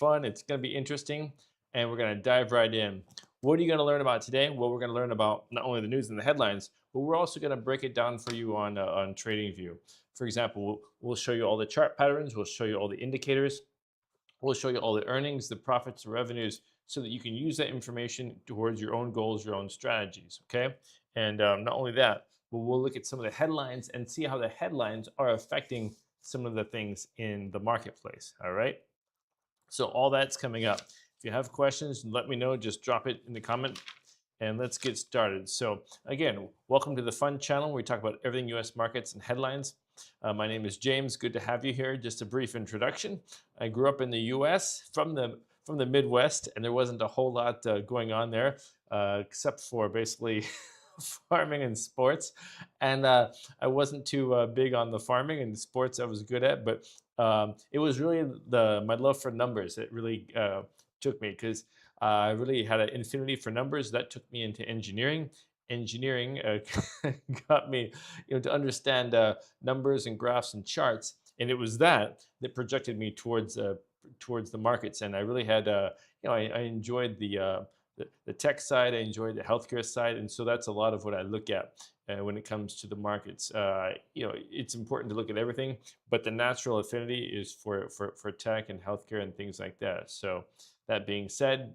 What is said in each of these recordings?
fun. It's going to be interesting, and we're going to dive right in. What are you going to learn about today? Well, we're going to learn about not only the news and the headlines, but we're also going to break it down for you on TradingView. For example, we'll show you all the chart patterns. We'll show you all the indicators. We'll show you all the earnings, the profits, the revenues, so that you can use that information towards your own goals, your own strategies. Okay, and not only that, but we'll look at some of the headlines and see how the headlines are affecting some of the things in the marketplace. All right. So all that's coming up. If you have questions, let me know. Just drop it in the comment and let's get started. So again, welcome to the Fun Channel where we talk about everything U.S. markets and headlines. My name is James. Good to have you here. Just a brief introduction. I grew up in the U.S. from the Midwest, and there wasn't a whole lot going on there except for basically farming and sports. And I wasn't too big on the farming and sports I was good at, but it was really my love for numbers that really took me because I really had an infinity for numbers. That took me into engineering. Engineering got me, to understand numbers and graphs and charts, and it was that projected me towards the markets. And I really had, I enjoyed the tech side. I enjoyed the healthcare side, and so that's a lot of what I look at when it comes to the markets. It's important to look at everything, but the natural affinity is for tech and healthcare and things like that. So that being said,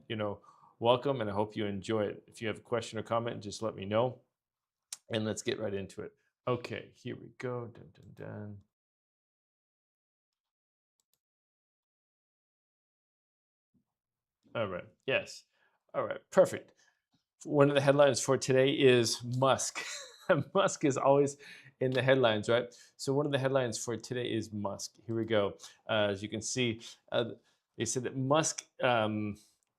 welcome, and I hope you enjoy it. If you have a question or comment, just let me know, and let's get right into it. Okay, here we go. Dun, dun, dun. All right. Yes. All right. Perfect. One of the headlines for today is Musk. Musk is always in the headlines, right? So one of the headlines for today is Musk. Here we go. As you can see, they said that Musk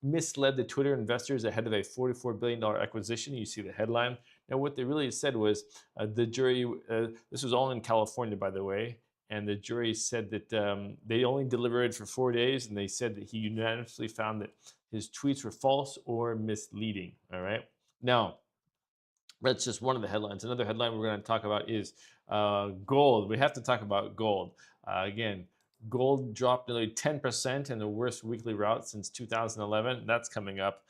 misled the Twitter investors ahead of a $44 billion acquisition. You see the headline. Now, what they really said was the jury, this was all in California, by the way, and the jury said that they only deliberated for 4 days, and they said that he unanimously found that his tweets were false or misleading. All right. Now, that's just one of the headlines. Another headline we're going to talk about is gold. We have to talk about gold. Again, gold dropped nearly 10% in the worst weekly rout since 2011. That's coming up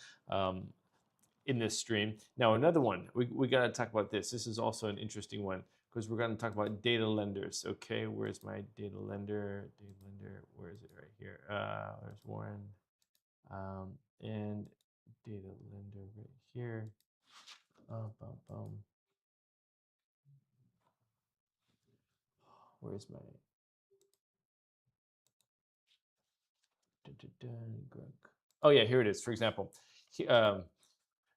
in this stream. Now, another one, we got to talk about this. This is also an interesting one because we're going to talk about data lenders. Okay, where's my data lender? Data lender, where is it? Right here. There's Warren. And data lender right here. Where's my oh yeah, here it is. For example,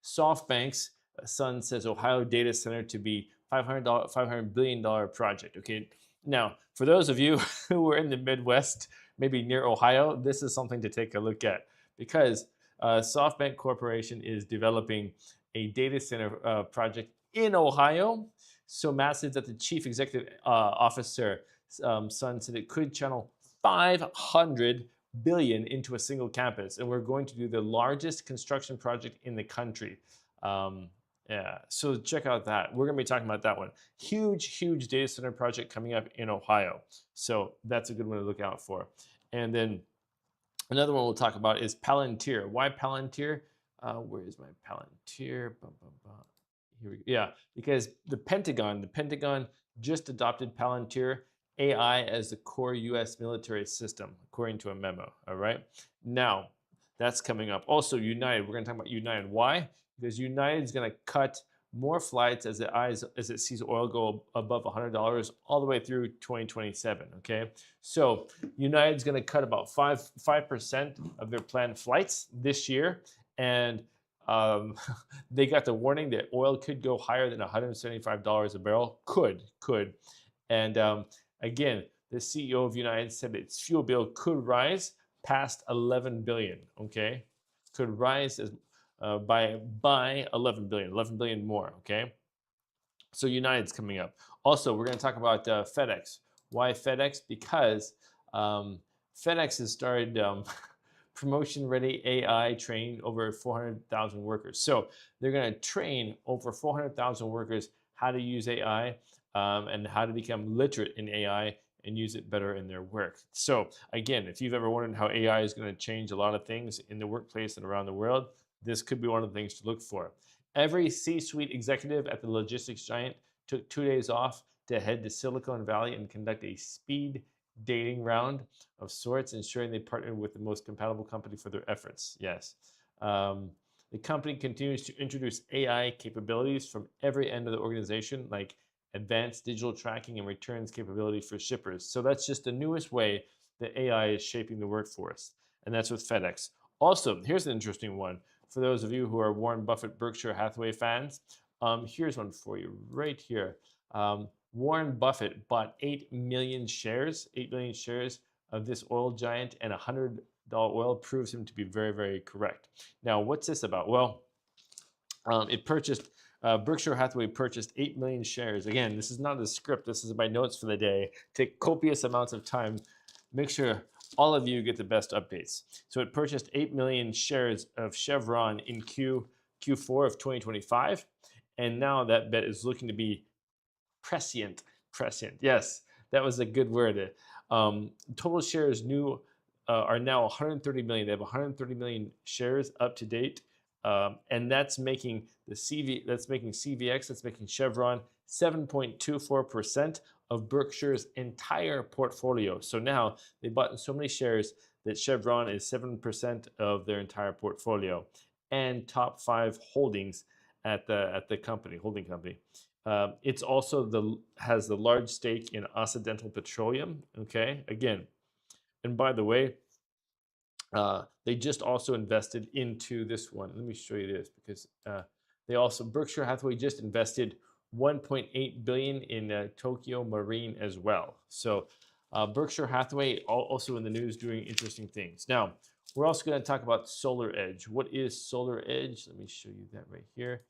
SoftBank's son says Ohio data center to be $500 billion project. Okay, now for those of you who are in the Midwest, maybe near Ohio, this is something to take a look at because SoftBank Corporation is developing a data center project in Ohio, so massive that the chief executive officer son said it could channel 500 billion into a single campus, and we're going to do the largest construction project in the country. Yeah, so check out that. We're going to be talking about that one. Huge data center project coming up in Ohio. So that's a good one to look out for. And then another one we'll talk about is Palantir. Why Palantir? Where is my Palantir? Here we go. Yeah, because the Pentagon just adopted Palantir AI as the core U.S. military system, according to a memo. All right. Now, that's coming up. Also, United. We're going to talk about United. Why? Because United is going to cut more flights as it sees oil go above $100 all the way through 2027. Okay. So United's going to cut about 5% of their planned flights this year, and they got the warning that oil could go higher than $175 a barrel. Could. And again, the CEO of United said that its fuel bill could rise past 11 billion. Okay, could rise as by 11 billion more. Okay, so United's coming up. Also, we're going to talk about FedEx. Why FedEx? Because FedEx has started promotion-ready AI training over 400,000 workers. So they're going to train over 400,000 workers how to use AI and how to become literate in AI and use it better in their work. So again, if you've ever wondered how AI is going to change a lot of things in the workplace and around the world, this could be one of the things to look for. Every C-suite executive at the logistics giant took 2 days off to head to Silicon Valley and conduct a speed dating round of sorts, ensuring they partnered with the most compatible company for their efforts. Yes. Um, the company continues to introduce AI capabilities from every end of the organization, like advanced digital tracking and returns capability for shippers. So that's just the newest way that AI is shaping the workforce. And that's with FedEx. Also, here's an interesting one. For those of you who are Warren Buffett, Berkshire Hathaway fans, here's one for you right here. Warren Buffett bought 8 million shares, 8 million shares of this oil giant, and $100 oil proves him to be very, very correct. Now, what's this about? Well, it purchased Berkshire Hathaway purchased 8 million shares. Again, this is not a script. This is my notes for the day. Take copious amounts of time. Make sure all of you get the best updates. So it purchased 8 million shares of Chevron in Q4 of 2025. And now that bet is looking to be prescient. Prescient. Yes, that was a good word. Total shares new are now 130 million. They have 130 million shares up to date. And that's making CVX, that's making Chevron 7.24% of Berkshire's entire portfolio. So now they bought so many shares that Chevron is 7% of their entire portfolio and top 5 holdings at the company, holding company. It's also has the large stake in Occidental Petroleum. Okay, again, and by the way, they just also invested into this one. Let me show you this because they also Berkshire Hathaway just invested 1.8 billion in Tokyo Marine as well. So Berkshire Hathaway also in the news doing interesting things. Now we're also going to talk about Solar Edge. What is Solar Edge? Let me show you that right here.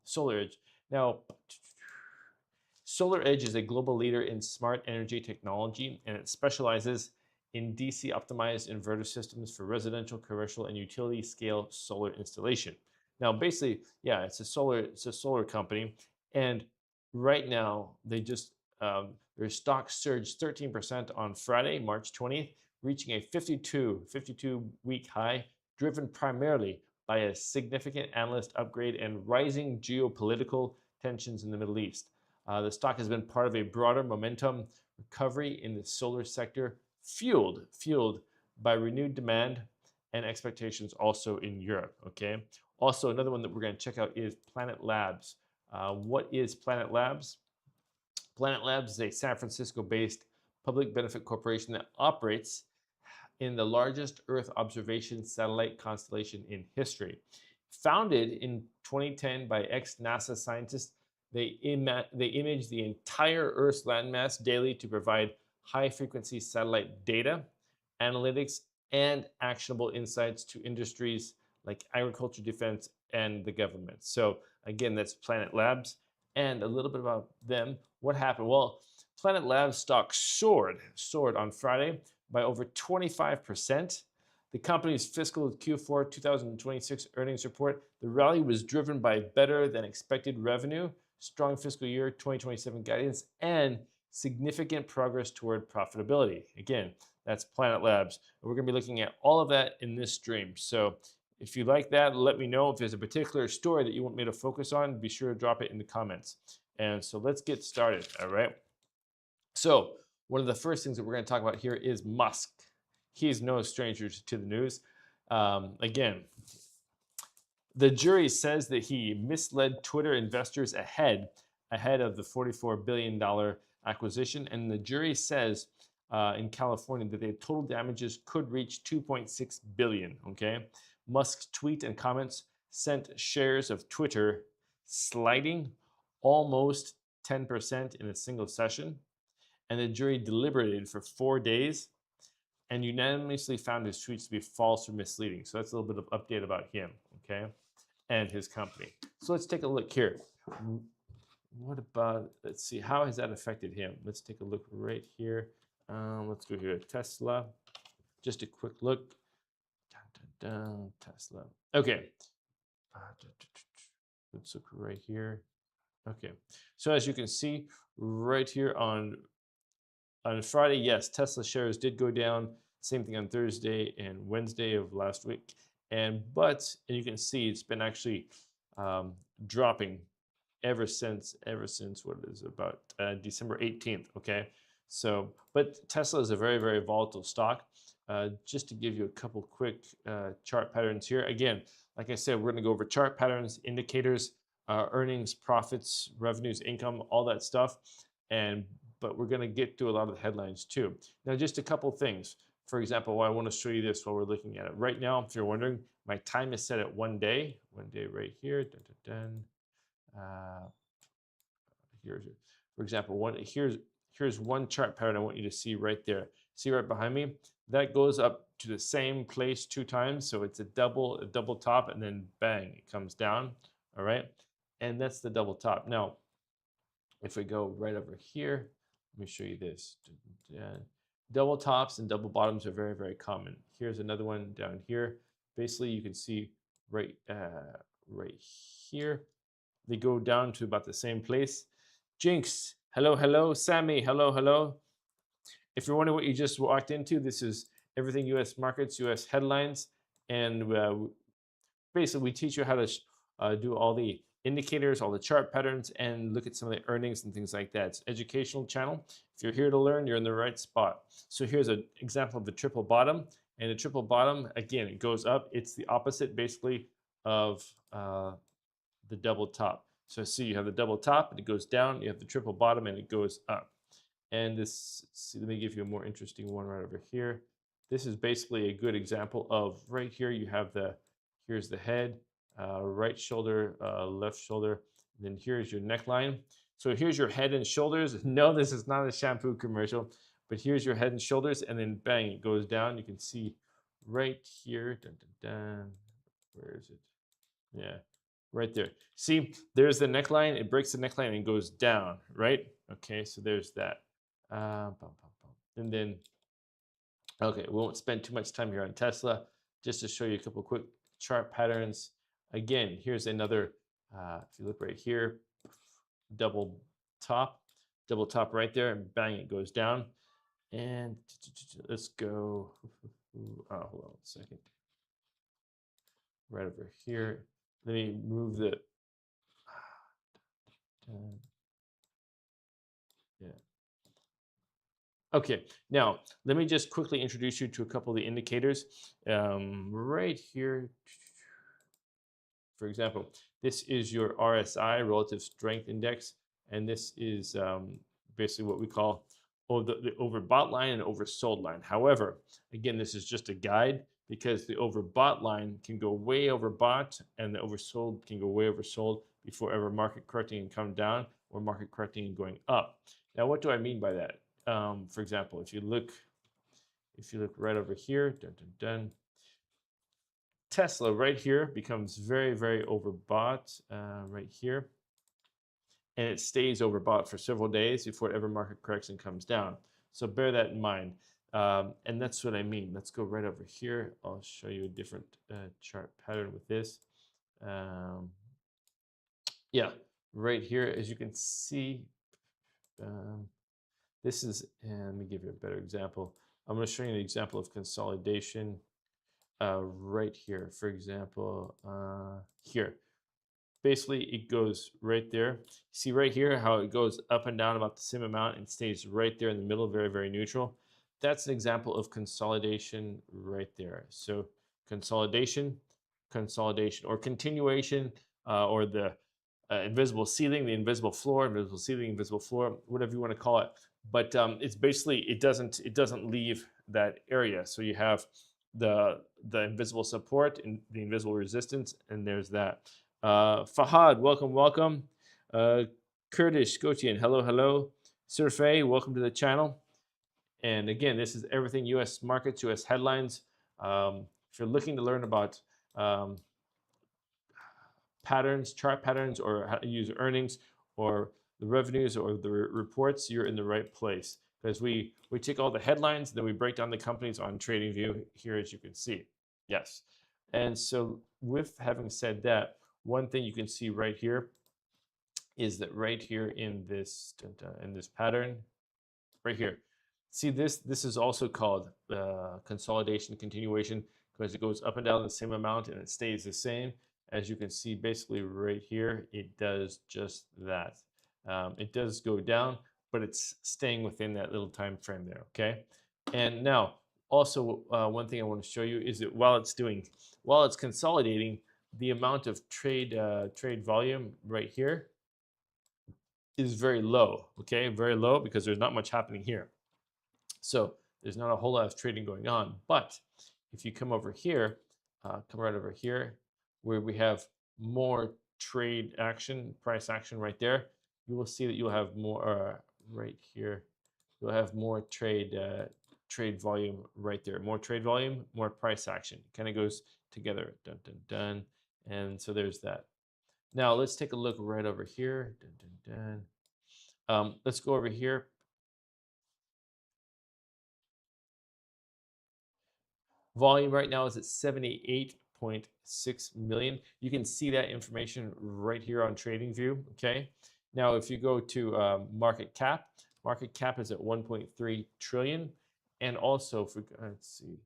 Solar Edge. Now, Solar Edge is a global leader in smart energy technology, and it specializes in DC optimized inverter systems for residential, commercial, and utility scale solar installation. Now, basically, yeah, it's a solar company, and right now their stock surged 13% on Friday, March 20th, reaching a 52 week high, driven primarily by a significant analyst upgrade and rising geopolitical tensions in the Middle East. The stock has been part of a broader momentum recovery in the solar sector, fueled by renewed demand and expectations also in Europe. Okay. Also, another one that we're going to check out is Planet Labs. What is Planet Labs? Planet Labs is a San Francisco-based public benefit corporation that operates in the largest Earth observation satellite constellation in history. Founded in 2010 by ex-NASA scientists, they image the entire Earth's landmass daily to provide high-frequency satellite data, analytics, and actionable insights to industries like agriculture, defense, and the government. So again, that's Planet Labs. And a little bit about them. What happened? Well, Planet Labs stock soared on Friday by over 25%. The company's fiscal Q4 2026 earnings report, the rally was driven by better than expected revenue, strong fiscal year 2027 guidance, and significant progress toward profitability. Again, that's Planet Labs. And we're going to be looking at all of that in this stream. So if you like that, let me know. If there's a particular story that you want me to focus on, be sure to drop it in the comments. And so let's get started, all right? So one of the first things that we're going to talk about here is Musk. He's no stranger to the news. Again, the jury says that he misled Twitter investors ahead of the $44 billion acquisition. And the jury says in California that the total damages could reach $2.6 billion, okay? Musk's tweet and comments sent shares of Twitter sliding almost 10% in a single session. And the jury deliberated for 4 days and unanimously found his tweets to be false or misleading. So that's a little bit of update about him, okay, and his company. So let's take a look here. What about, let's see, how has that affected him? Let's take a look right here. Let's go here, Tesla. Just a quick look. Tesla. Okay. Let's look right here. Okay. So as you can see right here on On Friday, yes, Tesla shares did go down. Same thing on Thursday and Wednesday of last week. And you can see it's been actually um, dropping ever since what is it, about December 18th. Okay, so but Tesla is a very volatile stock. Just to give you a couple quick chart patterns here. Again, like I said, we're going to go over chart patterns, indicators, earnings, profits, revenues, income, all that stuff, but we're going to get to a lot of the headlines too. Now, just a couple things. For example, I want to show you this while we're looking at it right now. If you're wondering, my time is set at 1 day. 1 day right here. Dun, dun, dun. Here's, for example, here's one chart pattern I want you to see right there. See right behind me? That goes up to the same place 2 times, so it's a double top, and then bang, it comes down. All right, and that's the double top. Now, if we go right over here, let me show you this. Double tops and double bottoms are very common. Here's another one down here. Basically, you can see right here. They go down to about the same place. Jinx, hello. Sammy, hello. If you're wondering what you just walked into, this is everything U.S. markets, U.S. headlines, and basically we teach you how to do all the indicators, all the chart patterns, and look at some of the earnings and things like that. It's an educational channel. If you're here to learn, you're in the right spot. So here's an example of the triple bottom, and the triple bottom, again, it goes up. It's the opposite, basically, of the double top. So see, you have the double top and it goes down, you have the triple bottom and it goes up. And this, see, let me give you a more interesting one right over here. This is basically a good example of right here, you have here's the head, right shoulder, left shoulder, and then here's your neckline. So here's your head and shoulders. No, this is not a shampoo commercial, but here's your head and shoulders, and then bang, it goes down. You can see right here, where is it? Yeah, right there. See, there's the neckline. It breaks the neckline and goes down, right? Okay, so there's that. And then, okay, we won't spend too much time here on Tesla. Just to show you a couple quick chart patterns. Again, here's another, if you look right here, double top right there, and bang, it goes down. And let's go, hold on a second. Right over here. Let me move the, yeah. Okay, now let me just quickly introduce you to a couple of the indicators. Right here, for example, this is your RSI, Relative Strength Index, and this is basically what we call the overbought line and oversold line. However, again, this is just a guide because the overbought line can go way overbought and the oversold can go way oversold before ever market correcting and come down or market correcting and going up. Now, what do I mean by that? For example, if you look right over here, Tesla right here becomes very overbought right here, and it stays overbought for several days before it ever market corrects and comes down. So bear that in mind, and that's what I mean. Let's go right over here. I'll show you a different chart pattern with this. Yeah, right here, as you can see. This is, and let me give you a better example. I'm going to show you an example of consolidation right here. For example, here. Basically, it goes right there. See right here how it goes up and down about the same amount and stays right there in the middle, very neutral. That's an example of consolidation right there. So consolidation, or continuation, or the invisible ceiling, the invisible floor, invisible ceiling, invisible floor, whatever you want to call it. But it's basically, it doesn't leave that area. So you have the invisible support and the invisible resistance, and there's that. Fahad, welcome. Kurdish Gotian, hello. Surfei, welcome to the channel. And again, this is everything U.S. markets, U.S. headlines. If you're looking to learn about patterns, chart patterns, or how to use earnings, or the revenues, or the reports, you're in the right place. Because we take all the headlines, then we break down the companies on TradingView here, as you can see. Yes. And so with having said that, one thing you can see right here is that right here in this pattern, right here, See this is also called consolidation continuation because it goes up and down the same amount and it stays the same. As you can see, basically right here, it does just that. It does go down, but it's staying within that little time frame there. Okay, and now also one thing I want to show you is that while it's consolidating, the amount of trade volume right here is very low. Okay, very low because there's not much happening here. So there's not a whole lot of trading going on. But if you come over here, come right over here, where we have more trade action, price action right there, you will see that you'll have more right here. You'll have more trade volume right there. More trade volume, more price action. Kind of goes together. Dun dun dun. And so there's that. Now let's take a look right over here. Dun dun dun. Let's go over here. Volume right now is at 78.6 million. You can see that information right here on TradingView. Okay. Now, if you go to market cap is at 1.3 trillion. And also, if we let's see,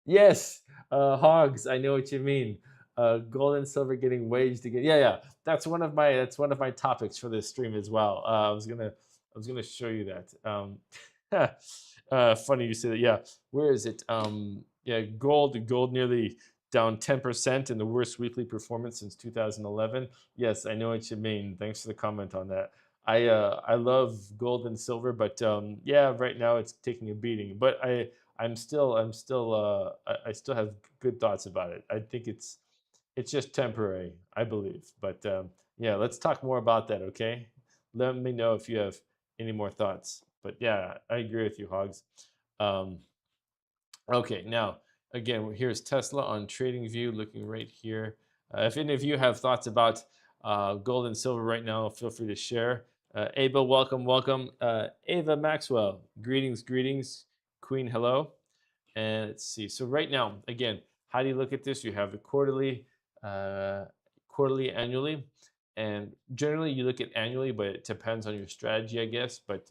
yes, hogs. I know what you mean. Gold and silver getting waged again. Yeah. That's one of my topics for this stream as well. I was gonna show you that. Funny you say that. Yeah, where is it? Yeah, gold nearly down 10% in the worst weekly performance since 2011. Yes, I know what you mean. Thanks for the comment on that. I love gold and silver, but yeah, right now it's taking a beating. But I still have good thoughts about it. I think it's just temporary, I believe. But yeah, let's talk more about that, okay? Let me know if you have any more thoughts. But yeah, I agree with you, Hogs. Okay, now again, here's Tesla on TradingView, looking right here. If any of you have thoughts about gold and silver right now, feel free to share. Ava, welcome. Ava Maxwell, greetings. Queen, hello. And let's see. So right now, again, how do you look at this? You have the quarterly, annually, and generally you look at annually, but it depends on your strategy, I guess. But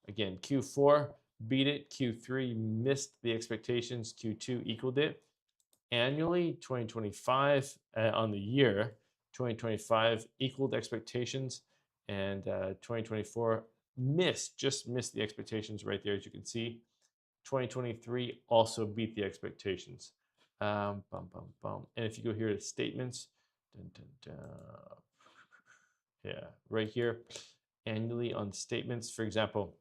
again, Q4 beat it, Q3 missed the expectations, Q2 equaled it. Annually, 2025 on the year, 2025 equaled expectations, and 2024 just missed the expectations right there, as you can see. 2023 also beat the expectations. And if you go here to statements, yeah, right here, annually on statements, for example,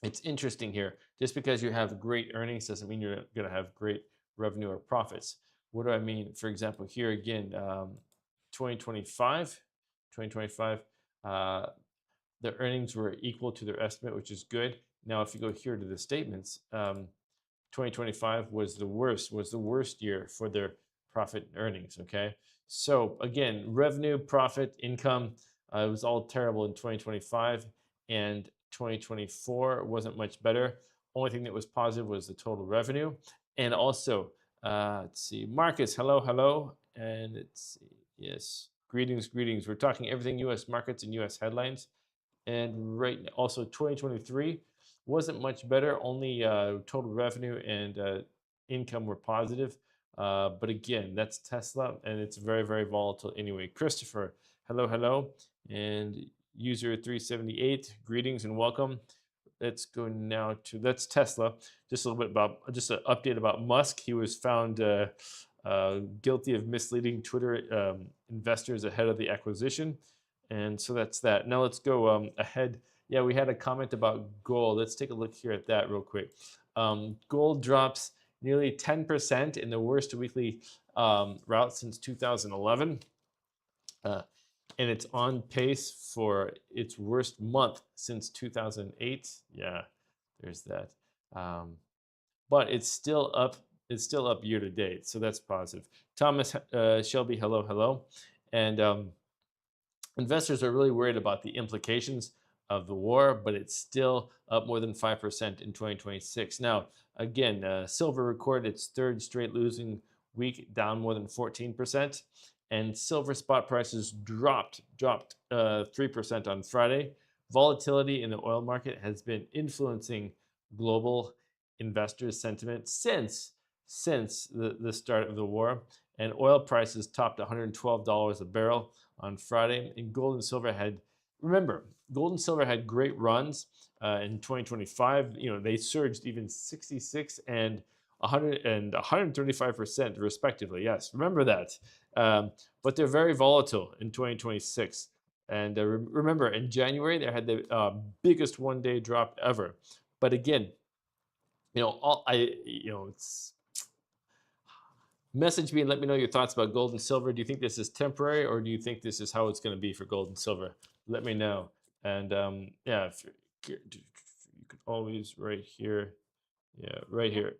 it's interesting here. Just because you have great earnings doesn't mean you're going to have great revenue or profits. What do I mean? For example, here again, 2025, the earnings were equal to their estimate, which is good. Now, if you go here to the statements, 2025 was the worst year for their profit and earnings. Okay, so again, revenue, profit, income, it was all terrible in 2025, and 2024 wasn't much better. Only thing that was positive was the total revenue, and also let's see, Marcus, hello, and let's see, yes, greetings. We're talking everything U.S. markets and U.S. headlines. And right also 2023 wasn't much better. Only total revenue and income were positive. But again, that's Tesla, and it's very volatile anyway. Christopher, hello, and user 378, greetings and welcome. Let's go now to that's Tesla. Just a little bit about an update about Musk. He was found guilty of misleading Twitter investors ahead of the acquisition. And so that's that. Now let's go ahead. Yeah, we had a comment about gold. Let's take a look here at that real quick. Gold drops nearly 10% in the worst weekly route since 2011. And it's on pace for its worst month since 2008. Yeah, there's that. But it's still up. It's still up year to date, so that's positive. Thomas Shelby, hello. And investors are really worried about the implications of the war, but it's still up more than 5% in 2026. Now, again, silver recorded its third straight losing week, down more than 14%, and silver spot prices dropped 3% on Friday, volatility in the oil market has been influencing global investors' sentiment since the start of the war. And oil prices topped $112 a barrel on Friday. And gold and silver had, remember, gold and silver had great runs in 2025. You know, they surged even 66 and 100 and 135% respectively. Yes, remember that. But they're very volatile in 2026. And remember, in January, they had the biggest one-day drop ever. But again, it's message me and let me know your thoughts about gold and silver. Do you think this is temporary, or do you think this is how it's going to be for gold and silver? Let me know. And yeah, if you can always right here. Yeah, right here.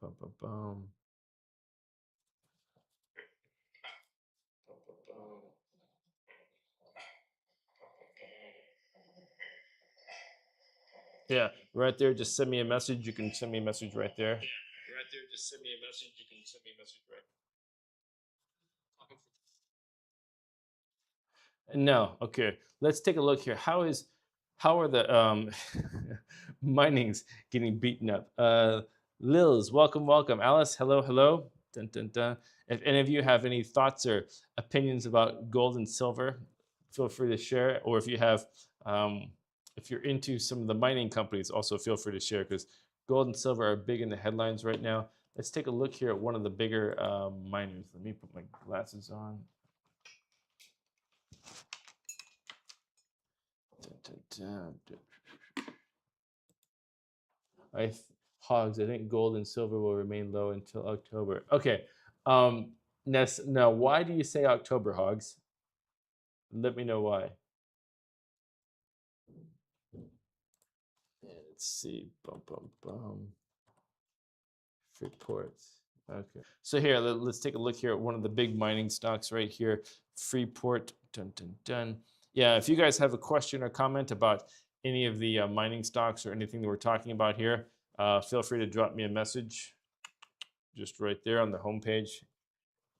Bum, bum, bum. Yeah, right there. Just send me a message. You can send me a message right there. Yeah, right there. Just send me a message. You can send me a message right. No, okay. Let's take a look here. How are the minings getting beaten up? Lils, welcome, welcome. Alice, hello, hello. Dun, dun, dun. If any of you have any thoughts or opinions about gold and silver, feel free to share. Or if you have, if you're into some of the mining companies, also feel free to share because gold and silver are big in the headlines right now. Let's take a look here at one of the bigger miners. Let me put my glasses on. Hogs. I think gold and silver will remain low until October. Okay. Ness. Now, why do you say October, Hogs? Let me know why. Let's see. Bum bum bum. Reports. Okay. So here, let's take a look here at one of the big mining stocks right here, Freeport. Dun dun dun. Yeah. If you guys have a question or comment about any of the mining stocks or anything that we're talking about here, feel free to drop me a message just right there on the homepage.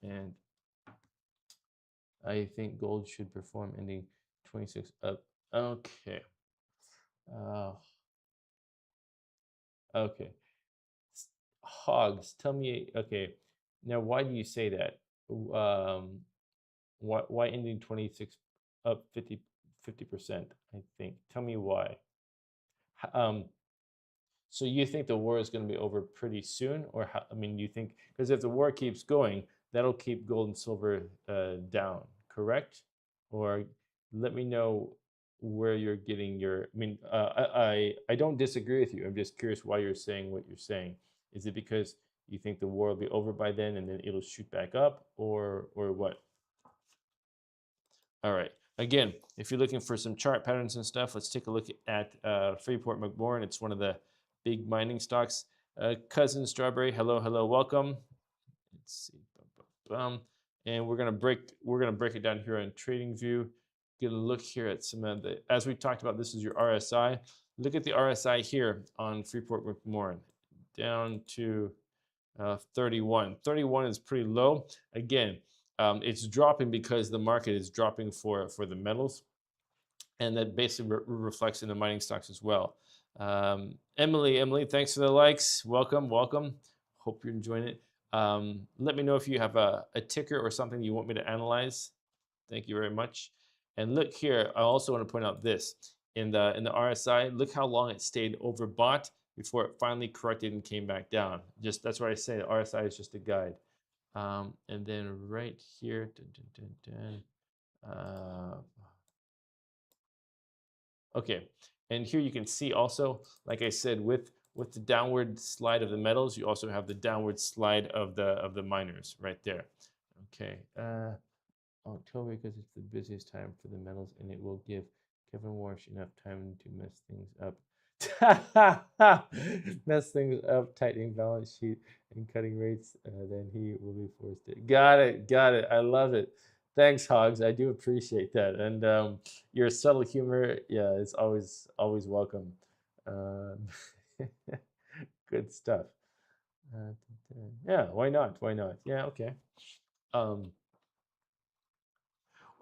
And I think gold should perform ending 26 up. Okay. Uh, okay. Hogs, tell me. Okay. Now, why do you say that? Why ending 26 up 50%? I think. Tell me why. Um, So you think the war is going to be over pretty soon, or how, I mean, you think because if the war keeps going, that'll keep gold and silver down, correct? Or let me know where you're getting your. I mean, I don't disagree with you. I'm just curious why you're saying what you're saying. Is it because you think the war will be over by then and then it'll shoot back up, or what? All right. Again, if you're looking for some chart patterns and stuff, let's take a look at Freeport McMoran. It's one of the big mining stocks. Cousin Strawberry, hello, hello, welcome. Let's see, and we're gonna break it down here on TradingView. Get a look here at some of the, as we talked about, this is your RSI. Look at the RSI here on Freeport McMoran, down to 31. 31 is pretty low. Again, it's dropping because the market is dropping for the metals, and that basically reflects in the mining stocks as well. Emily, thanks for the likes. Welcome, welcome. Hope you're enjoying it. Let me know if you have a ticker or something you want me to analyze. Thank you very much. And look here, I also want to point out this in the RSI. Look how long it stayed overbought before it finally corrected and came back down. Just that's why I say the RSI is just a guide. And then right here, okay, and here you can see also, like I said, with the downward slide of the metals, you also have the downward slide of the miners right there. Okay, October because it's the busiest time for the metals, and it will give Kevin Warsh enough time to mess things up. Mess things up, tightening balance sheet and cutting rates, then he will be forced to. Got it, got it. I love it. Thanks, Hogs. I do appreciate that, and your subtle humor, yeah, it's always welcome. Um, good stuff. Yeah, why not? Why not? Yeah, okay. Um,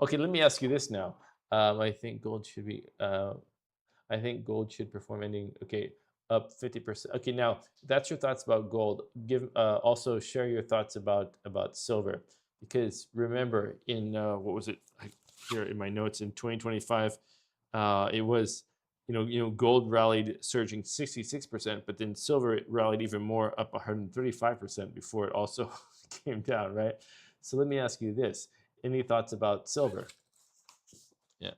okay, let me ask you this now. I think gold should be. I think gold should perform ending. Okay, up 50%. Okay, now that's your thoughts about gold. Give also share your thoughts about silver, because remember in what was it here in my notes in 2025, it was gold rallied surging 66%, but then silver rallied even more, up 135% before it also came down, right? So let me ask you this: any thoughts about silver? Yeah.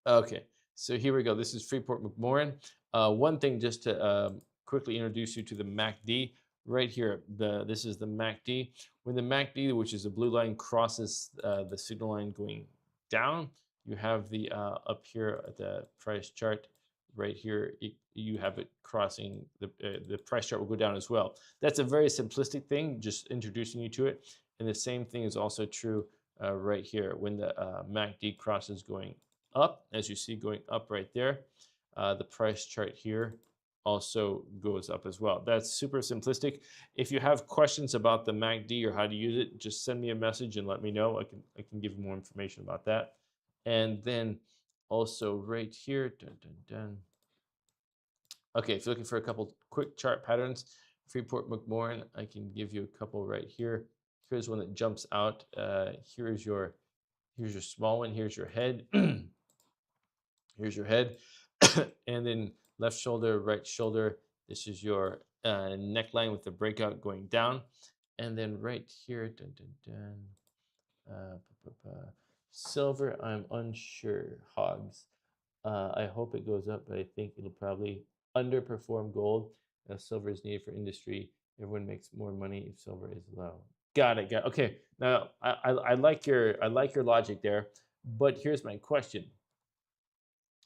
Okay, so here we go. This is Freeport McMoran. One thing just to quickly introduce you to the MACD right here. This is the MACD. When the MACD, which is the blue line, crosses the signal line going down, you have the up here at the price chart right here. You have it crossing the price chart will go down as well. That's a very simplistic thing, just introducing you to it. And the same thing is also true right here when the MACD crosses going up, as you see going up right there. The price chart here also goes up as well. That's super simplistic. If you have questions about the MACD or how to use it, just send me a message and let me know. I can give you more information about that. And then also right here, dun, dun, dun. Okay, if you're looking for a couple quick chart patterns, Freeport McMoran, I can give you a couple right here. Here's one that jumps out. Here's your small one. Here's your head. Here's your head. And then left shoulder, right shoulder. This is your neckline with the breakout going down. And then right here, dun, dun, dun, silver, I'm unsure. Hogs. I hope it goes up, but I think it'll probably underperform gold. Silver is needed for industry. Everyone makes more money if silver is low. Got it. Got it. Okay. Now I like your logic there, but here's my question: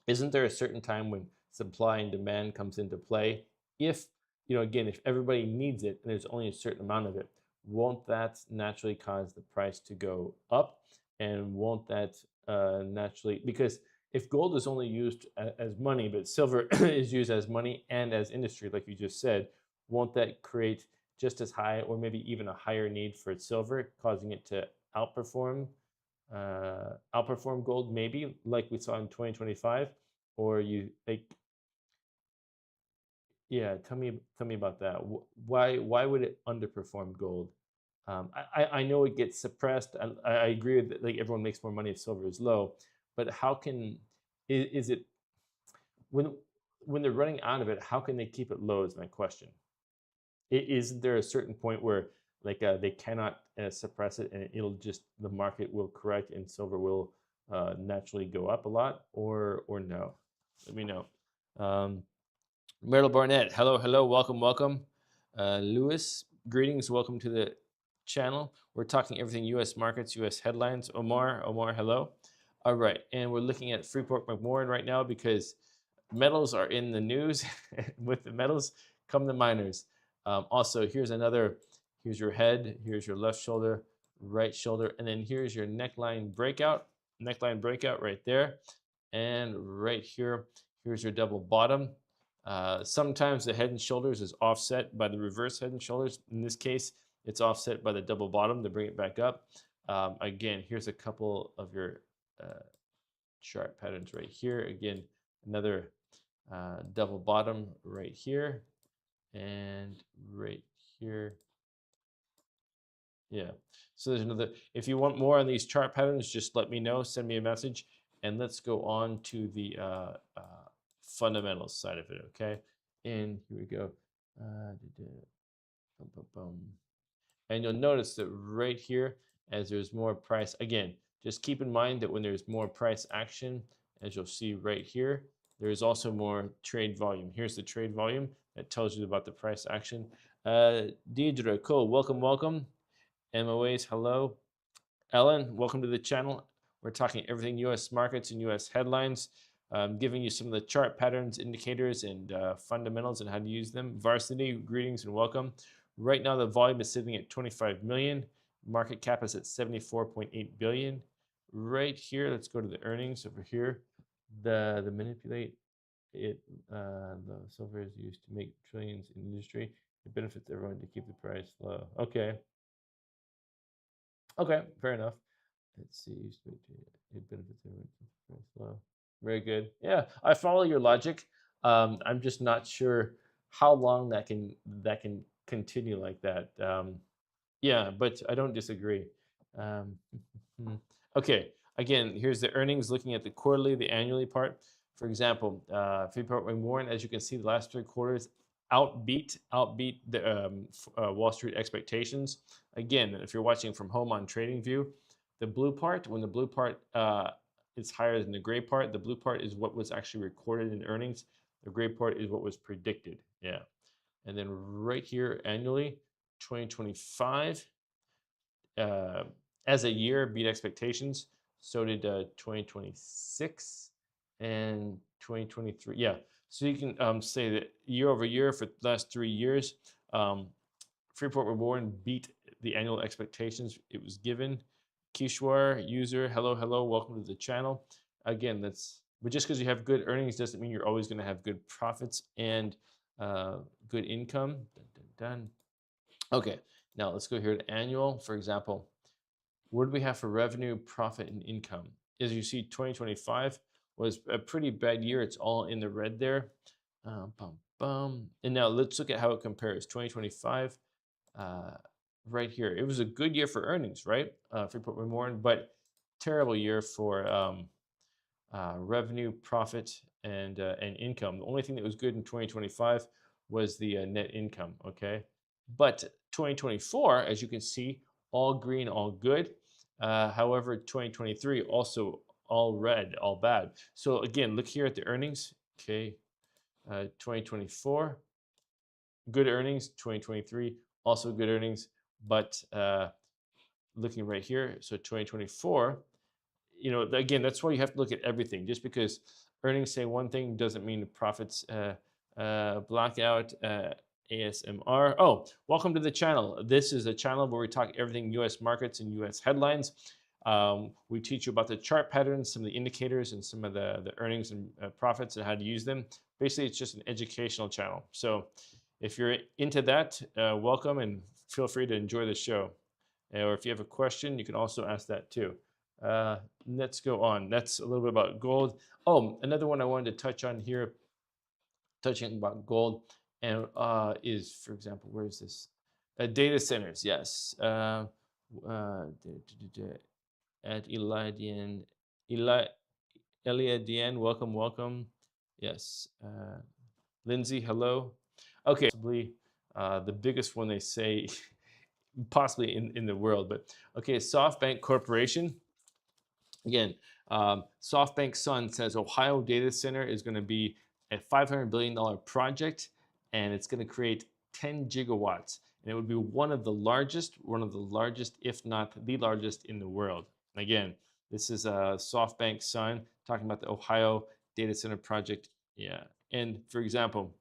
isn't there a certain time when supply and demand comes into play? If again, if everybody needs it and there's only a certain amount of it, won't that naturally cause the price to go up? And won't that naturally, because if gold is only used as money, but silver is used as money and as industry, like you just said, won't that create just as high or maybe even a higher need for silver, causing it to outperform outperform gold, maybe like we saw in 2025? Or you like, yeah, tell me about that. Why would it underperform gold? I know it gets suppressed, and I agree that like everyone makes more money if silver is low, but how can is it when they're running out of it, how can they keep it low is my question. Is there a certain point where like they cannot suppress it and it'll just the market will correct and silver will naturally go up a lot, or no? Let me know. um, Myrtle Barnett, hello, hello, welcome, welcome. Lewis, greetings, welcome to the channel. We're talking everything U.S. markets, U.S. headlines. Omar, hello. All right, and we're looking at Freeport McMoran right now because metals are in the news. With the metals come the miners. Also, here's your head, here's your left shoulder, right shoulder, and then here's your neckline breakout right there. And right here, here's your double bottom. Sometimes the head and shoulders is offset by the reverse head and shoulders. In this case, it's offset by the double bottom to bring it back up. Again, here's a couple of your chart patterns right here. Again, another double bottom right here and right here. Yeah. So there's another. If you want more on these chart patterns, just let me know. Send me a message, and let's go on to the fundamentals side of it. Okay. And here we go. Boom, boom, boom. And you'll notice that right here, as there's more price, again, just keep in mind that when there's more price action, as you'll see right here, there's also more trade volume. Here's the trade volume that tells you about the price action. Deidre, cool, welcome, welcome. MOAs, hello. Ellen, welcome to the channel. We're talking everything U.S. markets and U.S. headlines, giving you some of the chart patterns, indicators, and fundamentals and how to use them. Varsity, greetings and welcome. Right now, the volume is sitting at 25 million. Market cap is at 74.8 billion. Right here, let's go to the earnings over here. The manipulate it. The silver is used to make trillions in industry. It benefits everyone to keep the price low. Okay. Okay, fair enough. Let's see. It benefits everyone. Slow. Very good. Yeah, I follow your logic. I'm just not sure how long that can continue like that. Yeah, but I don't disagree. Um, okay, again, here's the earnings looking at the quarterly, the annually part. For example, Freeport McMoran, as you can see, the last 3 quarters outbeat the Wall Street expectations. Again, if you're watching from home on TradingView, the blue part, when the blue part is higher than the gray part, the blue part is what was actually recorded in earnings. The gray part is what was predicted. Yeah. And then right here annually, 2025 uh, as a year beat expectations. So did 2026 and 2023. Yeah. So you can say that year over year for the last 3 years, Freeport McMoran beat the annual expectations it was given. Kishwar, user, hello, hello, welcome to the channel. Again, but just because you have good earnings doesn't mean you're always going to have good profits and good income. Dun, dun, dun. Okay, now let's go here to annual. For example, what do we have for revenue, profit, and income? As you see, 2025 was a pretty bad year. It's all in the red there. Bum, bum. And now let's look at how it compares. 2025, right here. It was a good year for earnings, right? Freeport McMoran, but terrible year for revenue, profit, and income. The only thing that was good in 2025 was the net income. Okay, but 2024, as you can see, all green, all good. However, 2023 also all red, all bad. So again, look here at the earnings. Okay, 2024, good earnings. 2023, also good earnings. But looking right here, so 2024, again, that's why you have to look at everything. Just because earnings say one thing doesn't mean the profits blackout. ASMR. Oh, welcome to the channel. This is a channel where we talk everything U.S. markets and U.S. headlines. We teach you about the chart patterns, some of the indicators, and some of the earnings and profits and how to use them. Basically, it's just an educational channel. So if you're into that, welcome and feel free to enjoy the show. Or if you have a question, you can also ask that too. Let's go on. That's a little bit about gold. Oh, another one I wanted to touch on here, touching about gold, and is, for example, where is this? Data centers, yes. At Eliadian, welcome, welcome. Yes. Lindsay, hello. Okay, possibly the biggest one they say, possibly in the world, but okay, SoftBank Corporation. Again, SoftBank Sun says Ohio data center is going to be a $500 billion project, and it's going to create 10 gigawatts. And it would be one of the largest, if not the largest in the world. Again, this is SoftBank Sun talking about the Ohio data center project. Yeah. And for example,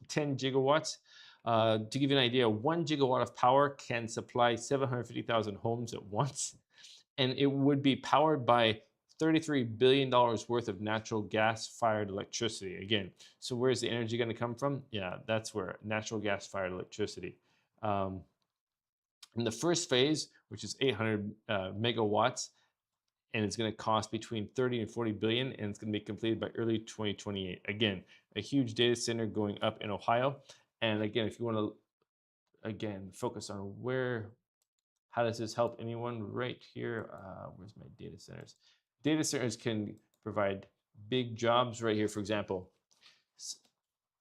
10 gigawatts. To give you an idea, 1 gigawatt of power can supply 750,000 homes at once, and it would be powered by $33 billion worth of natural gas-fired electricity. Again, so where's the energy going to come from? Yeah, that's where natural gas-fired electricity. In the first phase, which is 800 megawatts, and it's going to cost between 30 and 40 billion, and it's going to be completed by early 2028. Again, a huge data center going up in Ohio. And again, if you want to again focus on how does this help anyone, right here, where's my data centers? Data centers can provide big jobs right here. For example,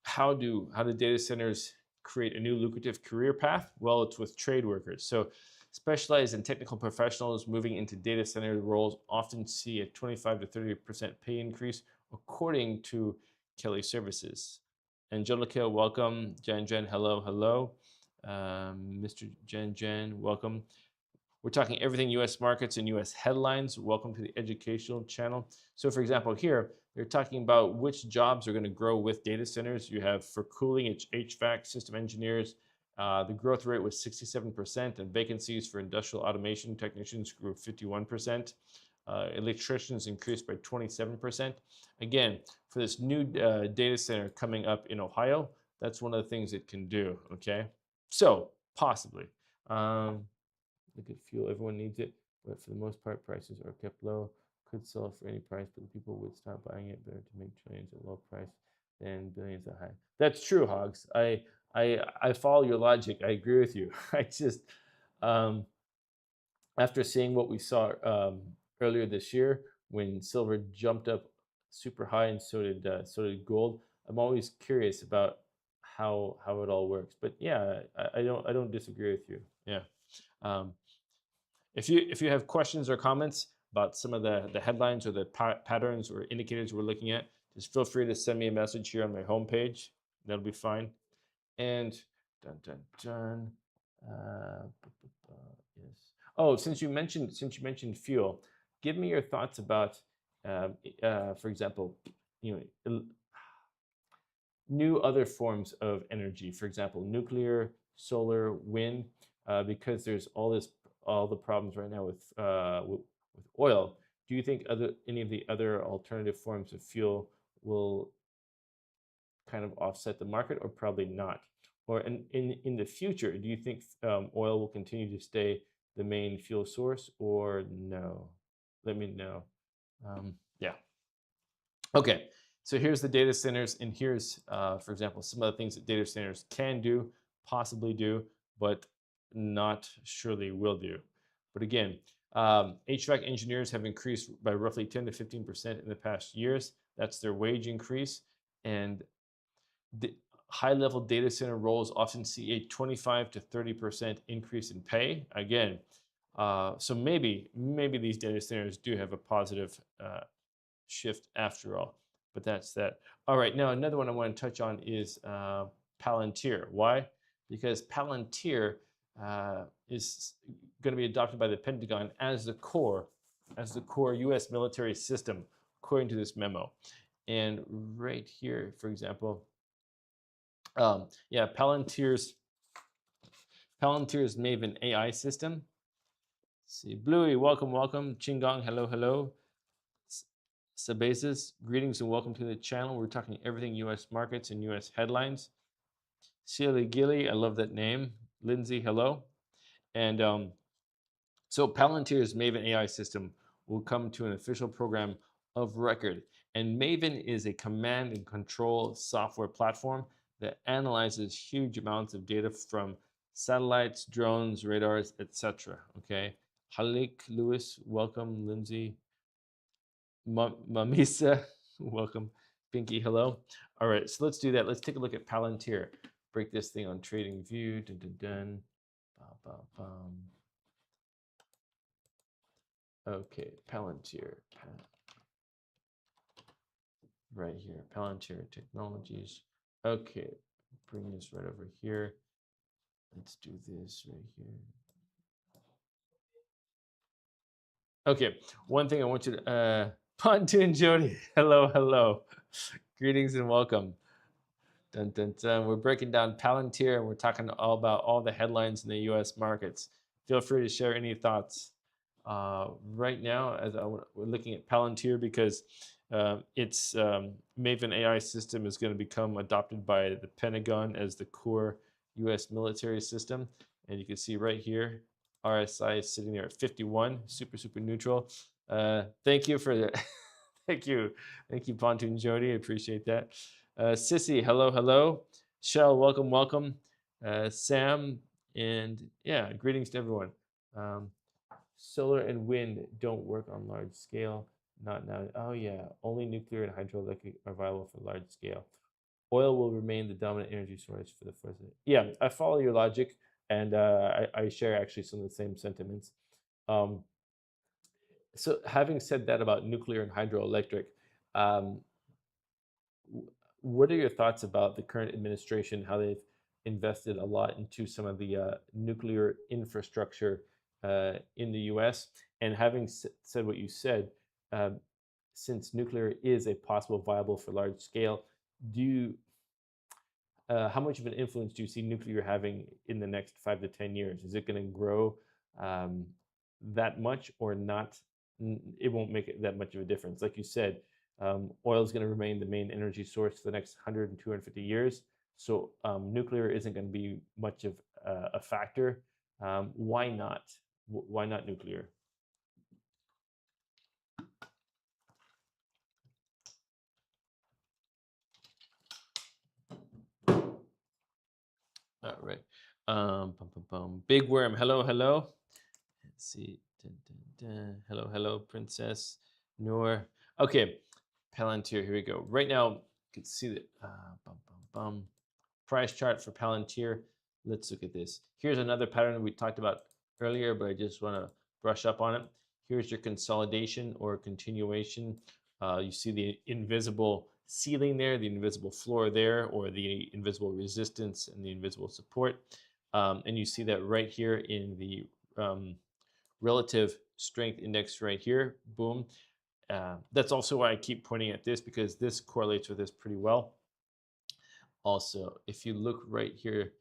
how do data centers create a new lucrative career path? Well, it's with trade workers. So specialized and technical professionals moving into data center roles often see a 25 to 30% pay increase, according to Kelly Services. Angelica, welcome. Jen, hello, hello. Mr. Jen, welcome. We're talking everything U.S. markets and U.S. headlines. Welcome to the educational channel. So for example, here, they're talking about which jobs are going to grow with data centers. You have for cooling, it's HVAC, system engineers. The growth rate was 67%, and vacancies for industrial automation technicians grew 51%. Electricians increased by 27%. Again, for this new data center coming up in Ohio, that's one of the things it can do, okay? So, possibly. Liquid fuel, everyone needs it. but for the most part, prices are kept low. Could sell for any price, but the people would stop buying it. Better to make trillions at low price than billions at high. That's true, Hogs. I follow your logic. I agree with you. I just um, after seeing what we saw earlier this year when silver jumped up super high and so did gold, I'm always curious about how it all works. But yeah, I don't disagree with you. Yeah. Um, if you have questions or comments about some of the headlines or the patterns or indicators we're looking at, just feel free to send me a message here on my homepage. That'll be fine. And dun dun dun. Yes. Oh, since you mentioned fuel, give me your thoughts about, for example, new other forms of energy. For example, nuclear, solar, wind, because there's all the problems right now with oil. Do you think any of the other alternative forms of fuel will kind of offset the market, or probably not? Or in the future, do you think oil will continue to stay the main fuel source, or no? Let me know. Yeah. Okay. So here's the data centers, and here's, for example, some of the things that data centers can do, possibly do, but not surely will do. But again, HVAC engineers have increased by roughly 10 to 15% in the past years. That's their wage increase. And the high-level data center roles often see a 25 to 30% increase in pay. Again, so maybe these data centers do have a positive shift after all. But that's that. All right, now another one I want to touch on is Palantir. Why? Because Palantir is going to be adopted by the Pentagon as the core U.S. military system, according to this memo. And right here, for example, yeah, Palantir's Maven AI system. Let's see, Bluey, welcome, welcome. Chinggong, hello, hello. Sabasis, greetings and welcome to the channel. We're talking everything U.S. markets and U.S. headlines. Silly Gilly, I love that name. Lindsay, hello. And so Palantir's Maven AI system will come to an official program of record. And Maven is a command and control software platform that analyzes huge amounts of data from satellites, drones, radars, etc. Okay. Halik, Lewis, welcome. Lindsay, Mamisa, welcome. Pinky, hello. All right, so let's do that. Let's take a look at Palantir. Break this thing on Trading View. Dun, dun, dun. Bum, bum, bum. Okay, Palantir. Right here, Palantir Technologies. Okay, bring this right over here. Let's do this right here. Okay, one thing I want you to, Pontoon Jody, hello, hello. Greetings and welcome. Dun, dun, dun. We're breaking down Palantir and we're talking all about all the headlines in the US markets. Feel free to share any thoughts. Right now, we're looking at Palantir because its Maven AI system is going to become adopted by the Pentagon as the core US military system. And you can see right here, RSI is sitting there at 51, super, super neutral. Thank you for the, thank you, Pontoon Jody, I appreciate that. Sissy, hello, hello. Shell, welcome, welcome. Sam, and yeah, greetings to everyone. Solar and wind don't work on large scale. Not now. Oh yeah, only nuclear and hydroelectric are viable for large scale. Oil will remain the dominant energy source for the first. Yeah, I follow your logic, and I share actually some of the same sentiments. So having said that about nuclear and hydroelectric, um, what are your thoughts about the current administration, how they've invested a lot into some of the nuclear infrastructure in the US? And having said what you said, since nuclear is a possible viable for large scale, do you, how much of an influence do you see nuclear having in the next 5 to 10 years? Is it going to grow that much or not? It won't make it that much of a difference. Like you said, oil is going to remain the main energy source for the next 100 and 250 years. So nuclear isn't going to be much of a factor. Why not? Why not nuclear? All right. Big Worm. Hello, hello. Let's see. Dun, dun, dun. Hello, hello, Princess Noor. Okay, Palantir. Here we go. Right now, you can see the price chart for Palantir. Let's look at this. Here's another pattern we talked about earlier, but I just want to brush up on it. Here's your consolidation or continuation. You see the invisible ceiling there, the invisible floor there, or the invisible resistance and the invisible support. And you see that right here in the relative strength index right here. Boom. That's also why I keep pointing at this, because this correlates with this pretty well. Also, if you look right here,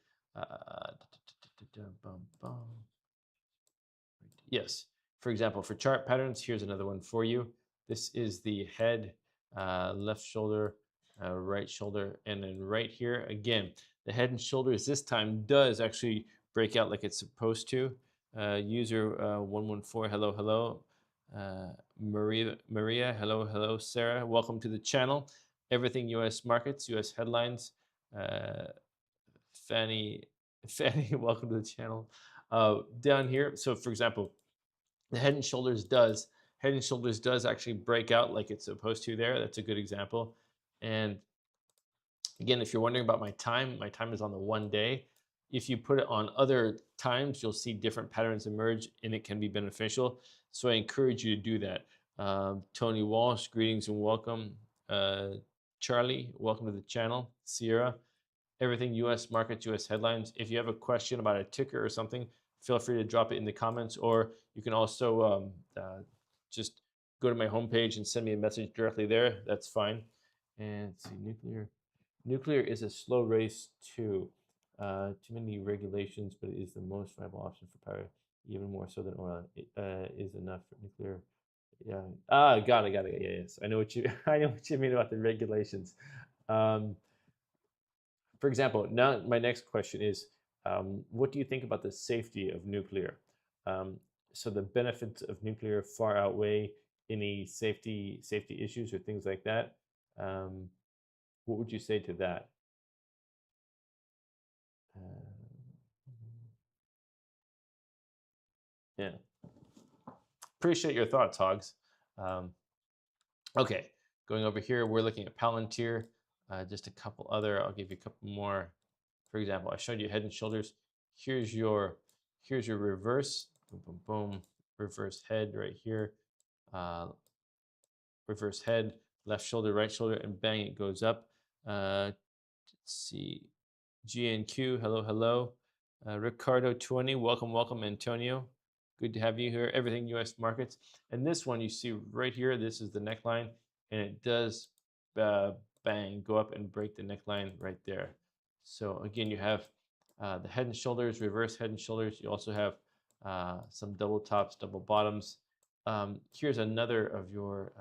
yes, for example, for chart patterns, here's another one for you. This is the head, left shoulder, right shoulder, and then right here, again, the head and shoulders this time does actually break out like it's supposed to. User 114, hello, hello. Maria, hello, hello. Sarah, welcome to the channel. Everything U.S. markets, U.S. headlines. Fanny, welcome to the channel. Down here, so for example, the head and shoulders does actually break out like it's supposed to there. That's a good example. And again, if you're wondering about my time is on the 1 day. If you put it on other times, you'll see different patterns emerge and it can be beneficial. So I encourage you to do that. Tony Walsh, greetings and welcome. Charlie, welcome to the channel. Sierra, everything US markets, US headlines. If you have a question about a ticker or something, feel free to drop it in the comments, or you can also just go to my homepage and send me a message directly there. That's fine. And let's see, nuclear is a slow race too. Too many regulations, but it is the most viable option for power, even more so than oil. It is enough for nuclear. Yeah. Got it. Yeah, yes. I know what you mean about the regulations. For example, now my next question is, what do you think about the safety of nuclear? So the benefits of nuclear far outweigh any safety issues or things like that. What would you say to that? Yeah, appreciate your thoughts, Hogs. Okay, going over here, we're looking at Palantir. Just a couple other. I'll give you a couple more. For example, I showed you head and shoulders. Here's your reverse. Boom, boom, boom. Reverse head right here. Reverse head, left shoulder, right shoulder, and bang, it goes up. Let's see. GNQ, hello, hello. Ricardo 20, welcome, Antonio. Good to have you here. Everything US markets. And this one you see right here, this is the neckline, and it does bang, go up and break the neckline right there. So again, you have the head and shoulders, reverse head and shoulders. You also have some double tops, double bottoms. Here's another of your,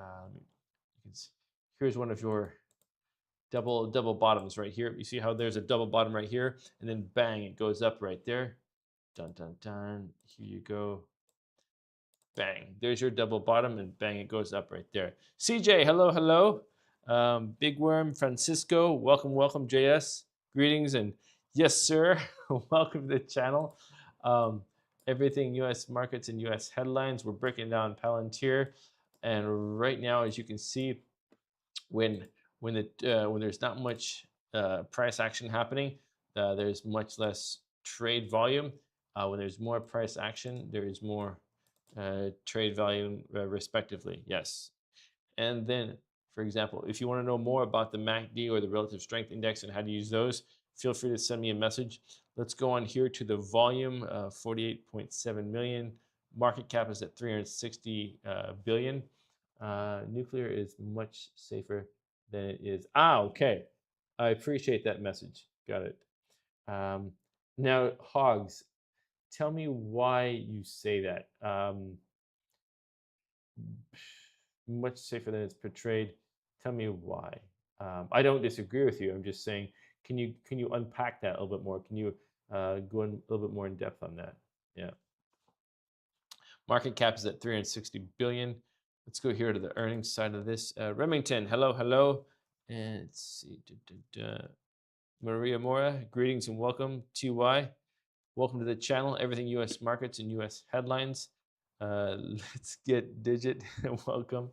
here's one of your double bottoms right here. You see how there's a double bottom right here, and then bang, it goes up right there. Dun, dun, dun. Here you go. Bang. There's your double bottom, and bang, it goes up right there. CJ, hello, hello. Big Worm, Francisco, welcome, JS. Greetings, and yes, sir. Welcome to the channel. Everything U.S. markets and U.S. headlines. We're breaking down Palantir, and right now, as you can see, when there's not much price action happening, there's much less trade volume. When there's more price action, there is more trade volume, respectively. Yes. And then, for example, if you want to know more about the MACD or the relative strength index and how to use those, feel free to send me a message. Let's go on here to the volume, 48.7 million. Market cap is at 360 billion. Nuclear is much safer than it is. Okay. I appreciate that message. Got it. Now, Hogs, tell me why you say that. Much safer than it's portrayed. Tell me why. I don't disagree with you. I'm just saying, can you unpack that a little bit more? Can you go in a little bit more in depth on that? Yeah. Market cap is at 360 billion. Let's go here to the earnings side of this. Remington, hello, hello. And let's see. Maria Mora, greetings and welcome. TY, welcome to the channel. Everything U.S. markets and U.S. headlines. Let's get digit. Welcome.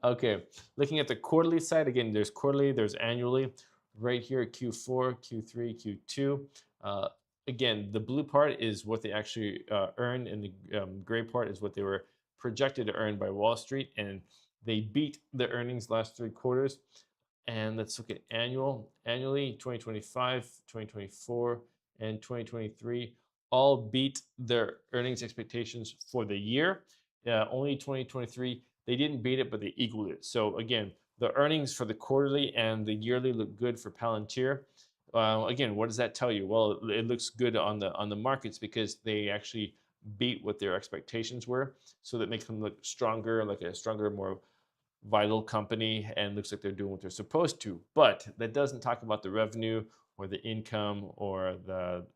Okay, looking at the quarterly side again. There's quarterly, there's annually. Right here, Q4, Q3, Q2. Again, the blue part is what they actually earned, and the gray part is what they were projected to earn by Wall Street, and they beat the earnings last 3 quarters. And let's look at annually 2025, 2024, and 2023 all beat their earnings expectations for the year. Only 2023 they didn't beat it, but they equaled it. So again, the earnings for the quarterly and the yearly look good for Palantir. Again, what does that tell you? Well, it looks good on the markets because they actually beat what their expectations were. So that makes them look stronger, like a stronger, more vital company, and looks like they're doing what they're supposed to. But that doesn't talk about the revenue or the income or the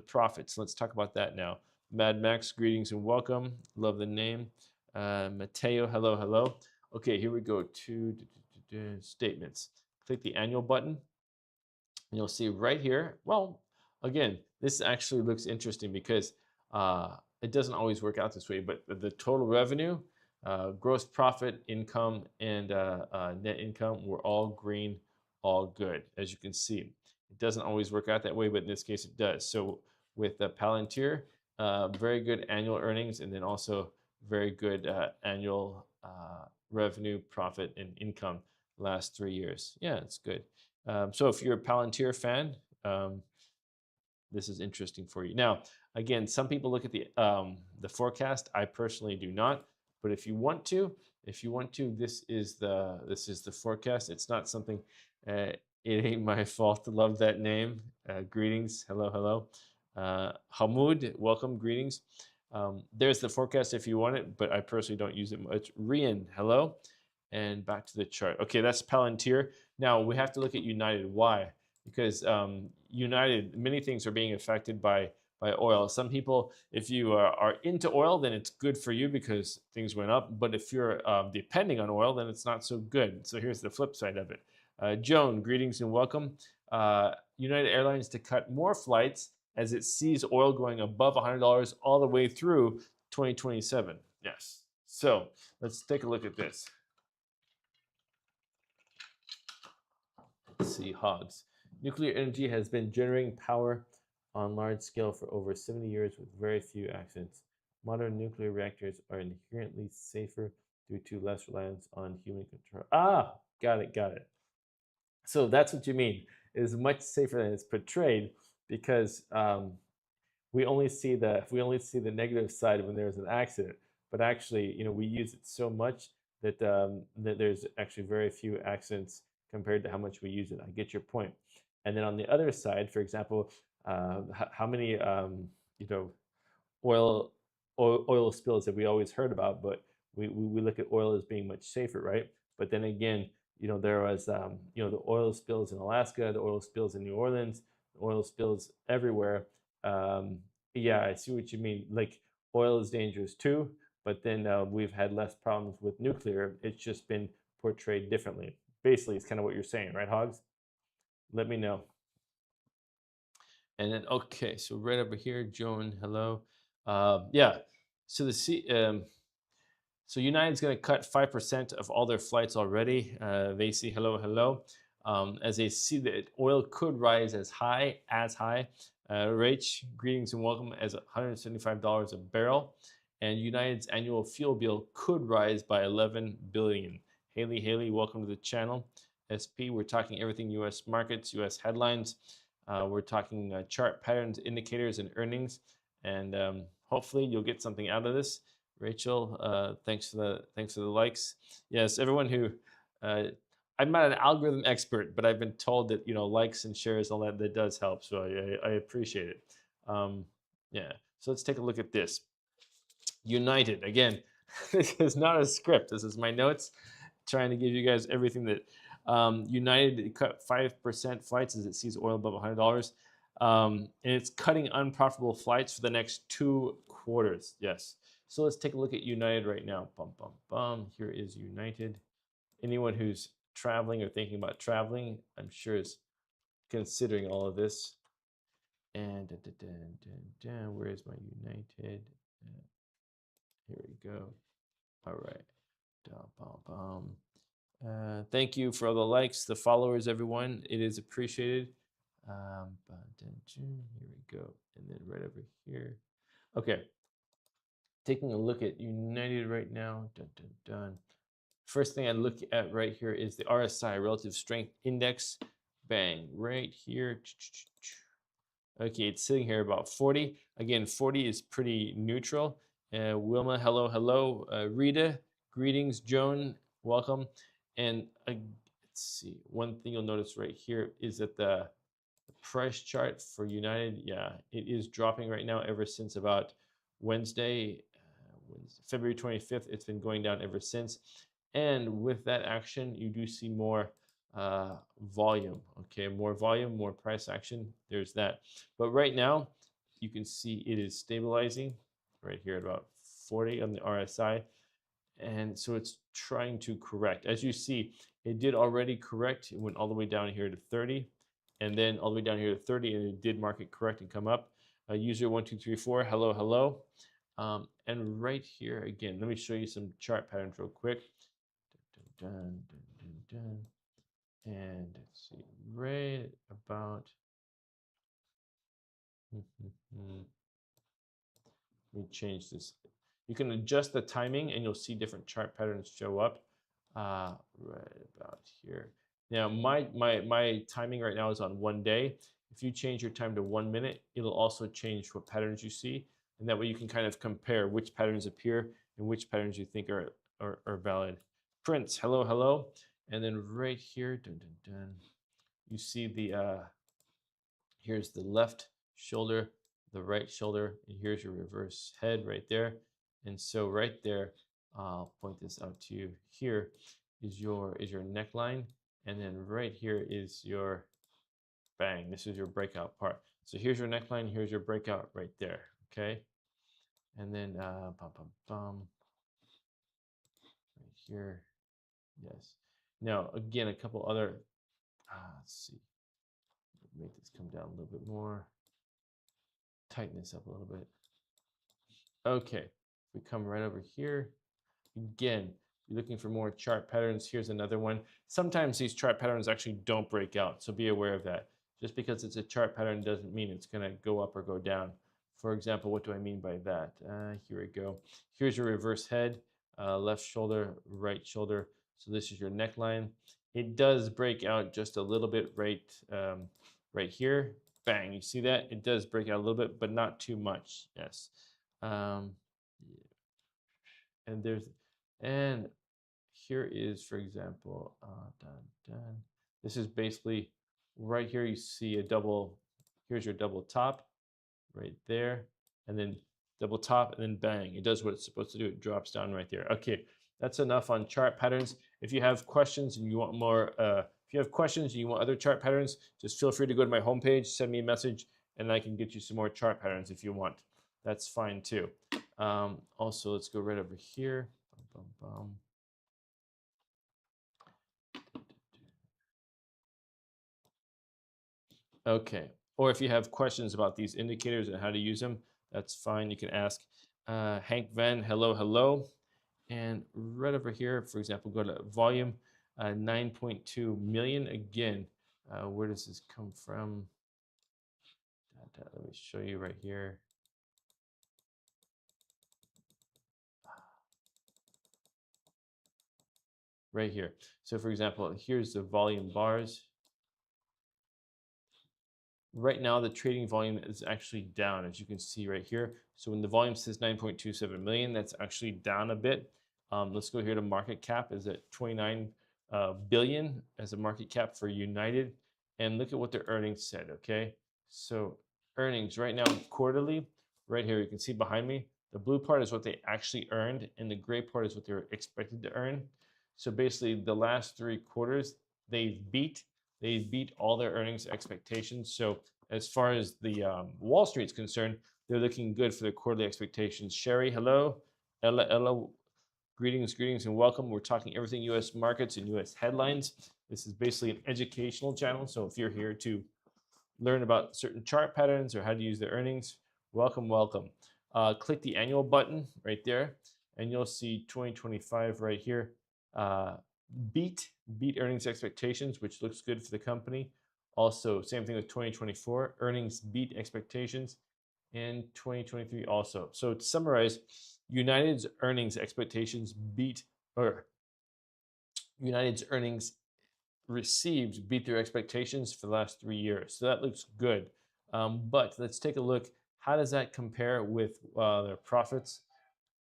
profits. Let's talk about that now. Mad Max, greetings and welcome. Love the name. Mateo, hello, hello. Okay, here we go to statements. Click the annual button, and you'll see right here. Well, again, this actually looks interesting because it doesn't always work out this way, but the total revenue, gross profit, income, and net income were all green, all good. As you can see, it doesn't always work out that way, but in this case it does. So with Palantir, very good annual earnings, and then also very good annual revenue, profit, and income last 3 years. Yeah, it's good. So if you're a Palantir fan, this is interesting for you. Now, again, some people look at the forecast. I personally do not. But if you want to, this is the forecast. It's not something. It ain't my fault. Love that name. Greetings. Hello, hello. Hamoud, welcome. Greetings. There's the forecast if you want it, but I personally don't use it much. Rian, hello. And back to the chart. Okay, that's Palantir. Now we have to look at United. Why? Because United, many things are being affected by oil. Some people, if you are into oil, then it's good for you because things went up. But if you're depending on oil, then it's not so good. So here's the flip side of it. Joan, greetings and welcome. United Airlines to cut more flights as it sees oil going above $100 all the way through 2027. Yes. So let's take a look at this. Let's see, hogs. Nuclear energy has been generating power on large scale for over 70 years with very few accidents. Modern nuclear reactors are inherently safer due to less reliance on human control. Ah, got it. So that's what you mean. It is much safer than it's portrayed because we only see the negative side when there's an accident. But actually, we use it so much that that there's actually very few accidents compared to how much we use it. I get your point. And then on the other side, for example, how many oil spills have we always heard about? But we look at oil as being much safer, right? But then again, there was the oil spills in Alaska, the oil spills in New Orleans, the oil spills everywhere. Yeah, I see what you mean. Like oil is dangerous too, but then we've had less problems with nuclear. It's just been portrayed differently. Basically, it's kind of what you're saying, right, Hogs? Let me know. And then, okay, so right over here, Joan, hello. Yeah, so so United's going to cut 5% of all their flights already. They see hello, hello. As they see that oil could rise as high. Rach, greetings and welcome, as $175 a barrel. And United's annual fuel bill could rise by $11 billion. Haley, welcome to the channel. SP, we're talking everything U.S. markets, U.S. headlines. We're talking chart patterns, indicators, and earnings. And hopefully you'll get something out of this. Rachel, thanks for the likes. Yes, everyone who I'm not an algorithm expert, but I've been told that likes and shares, all that does help. So I appreciate it. Yeah. So let's take a look at this. United again. This is not a script. This is my notes, trying to give you guys everything that United cut 5% flights as it sees oil above $100. And it's cutting unprofitable flights for the next 2 quarters. Yes. So let's take a look at United right now. Here is United. Anyone who's traveling or thinking about traveling, I'm sure is considering all of this. And where is my United? Here we go. All right. Thank you for all the likes, the followers, everyone. It is appreciated. Here we go. And then right over here. Okay. Taking a look at United right now. First thing I look at right here is the RSI, Relative Strength Index. Bang, right here. Okay, it's sitting here about 40. Again, 40 is pretty neutral. Wilma, hello, hello. Rita, greetings. Joan, welcome. And let's see, one thing you'll notice right here is that the price chart for United, yeah, it is dropping right now ever since about Wednesday, February 25th. It's been going down ever since. And with that action, you do see more volume. Okay, more volume, more price action. There's that. But right now, you can see it is stabilizing right here at about 40 on the RSI. And so it's trying to correct. As you see, it did already correct. It went all the way down here to 30, and then all the way down here to 30, and it did market correct and come up. User 1234, hello, hello. And right here again, let me show you some chart patterns real quick. And let's see, right about. Let me change this. You can adjust the timing, and you'll see different chart patterns show up right about here. Now, my timing right now is on 1 day. If you change your time to 1 minute, it'll also change what patterns you see, and that way you can kind of compare which patterns appear and which patterns you think are valid. Prince, hello, hello, and then right here, you see the here's the left shoulder, the right shoulder, and here's your reverse head right there. And so right there, I'll point this out to you. Here is your neckline, and then right here is your bang. This is your breakout part. So here's your neckline. Here's your breakout right there. Okay, and then right here, yes. Now again, a couple other. Let's see. Make this come down a little bit more. Tighten this up a little bit. Okay, we come right over here. Again, you're looking for more chart patterns. Here's another one. Sometimes these chart patterns actually don't break out, so be aware of that. Just because it's a chart pattern doesn't mean it's going to go up or go down. For example, what do I mean by that? Here we go. Here's your reverse head, left shoulder, right shoulder. So this is your neckline. It does break out just a little bit right here. Bang, you see that? It does break out a little bit, but not too much. Yes. And here is, for example, this is basically right here. You see a double. Here's your double top right there, and then double top, and then bang. It does what it's supposed to do. It drops down right there. Okay, that's enough on chart patterns. If you have questions and you want more, if you have questions and you want other chart patterns, just feel free to go to my homepage, send me a message, and I can get you some more chart patterns if you want. That's fine too. Also, let's go right over here. Okay, or if you have questions about these indicators and how to use them, that's fine. You can ask. Hank Van, hello, hello. And right over here, for example, go to volume, 9.2 million. Again, where does this come from? Let me show you right here. Right here. So for example, here's the volume bars. Right now, the trading volume is actually down, as you can see right here. So when the volume says 9.27 million, that's actually down a bit. Let's go here to market cap. Is at 29 billion as a market cap for United. And look at what their earnings said, okay? So earnings right now, quarterly, right here, you can see behind me, the blue part is what they actually earned, and the gray part is what they're expected to earn. So basically, the last 3 quarters, they've beat all their earnings expectations. So as far as the Wall Street's concerned, they're looking good for their quarterly expectations. Sherry, hello. Ella, greetings, and welcome. We're talking everything U.S. markets and U.S. headlines. This is basically an educational channel. So if you're here to learn about certain chart patterns or how to use their earnings, welcome, welcome. Click the annual button right there, and you'll see 2025 right here. Uh, beat earnings expectations, which looks good for the company. Also, same thing with 2024, earnings beat expectations, and 2023 also. So to summarize, United's earnings expectations beat, or United's earnings received beat their expectations for the last 3 years. So that looks good. But let's take a look. How does that compare with their profits,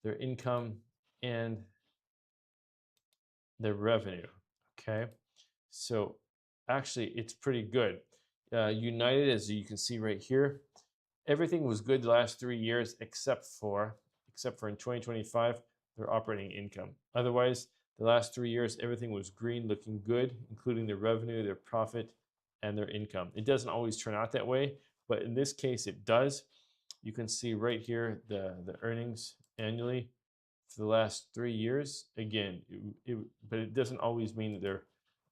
their income, and their revenue? Okay. So actually, it's pretty good. United, as you can see right here, everything was good the last 3 years except for in 2025, their operating income. Otherwise, the last 3 years, everything was green, looking good, including their revenue, their profit, and their income. It doesn't always turn out that way, but in this case, it does. You can see right here the earnings annually for the last 3 years. Again, but it doesn't always mean that their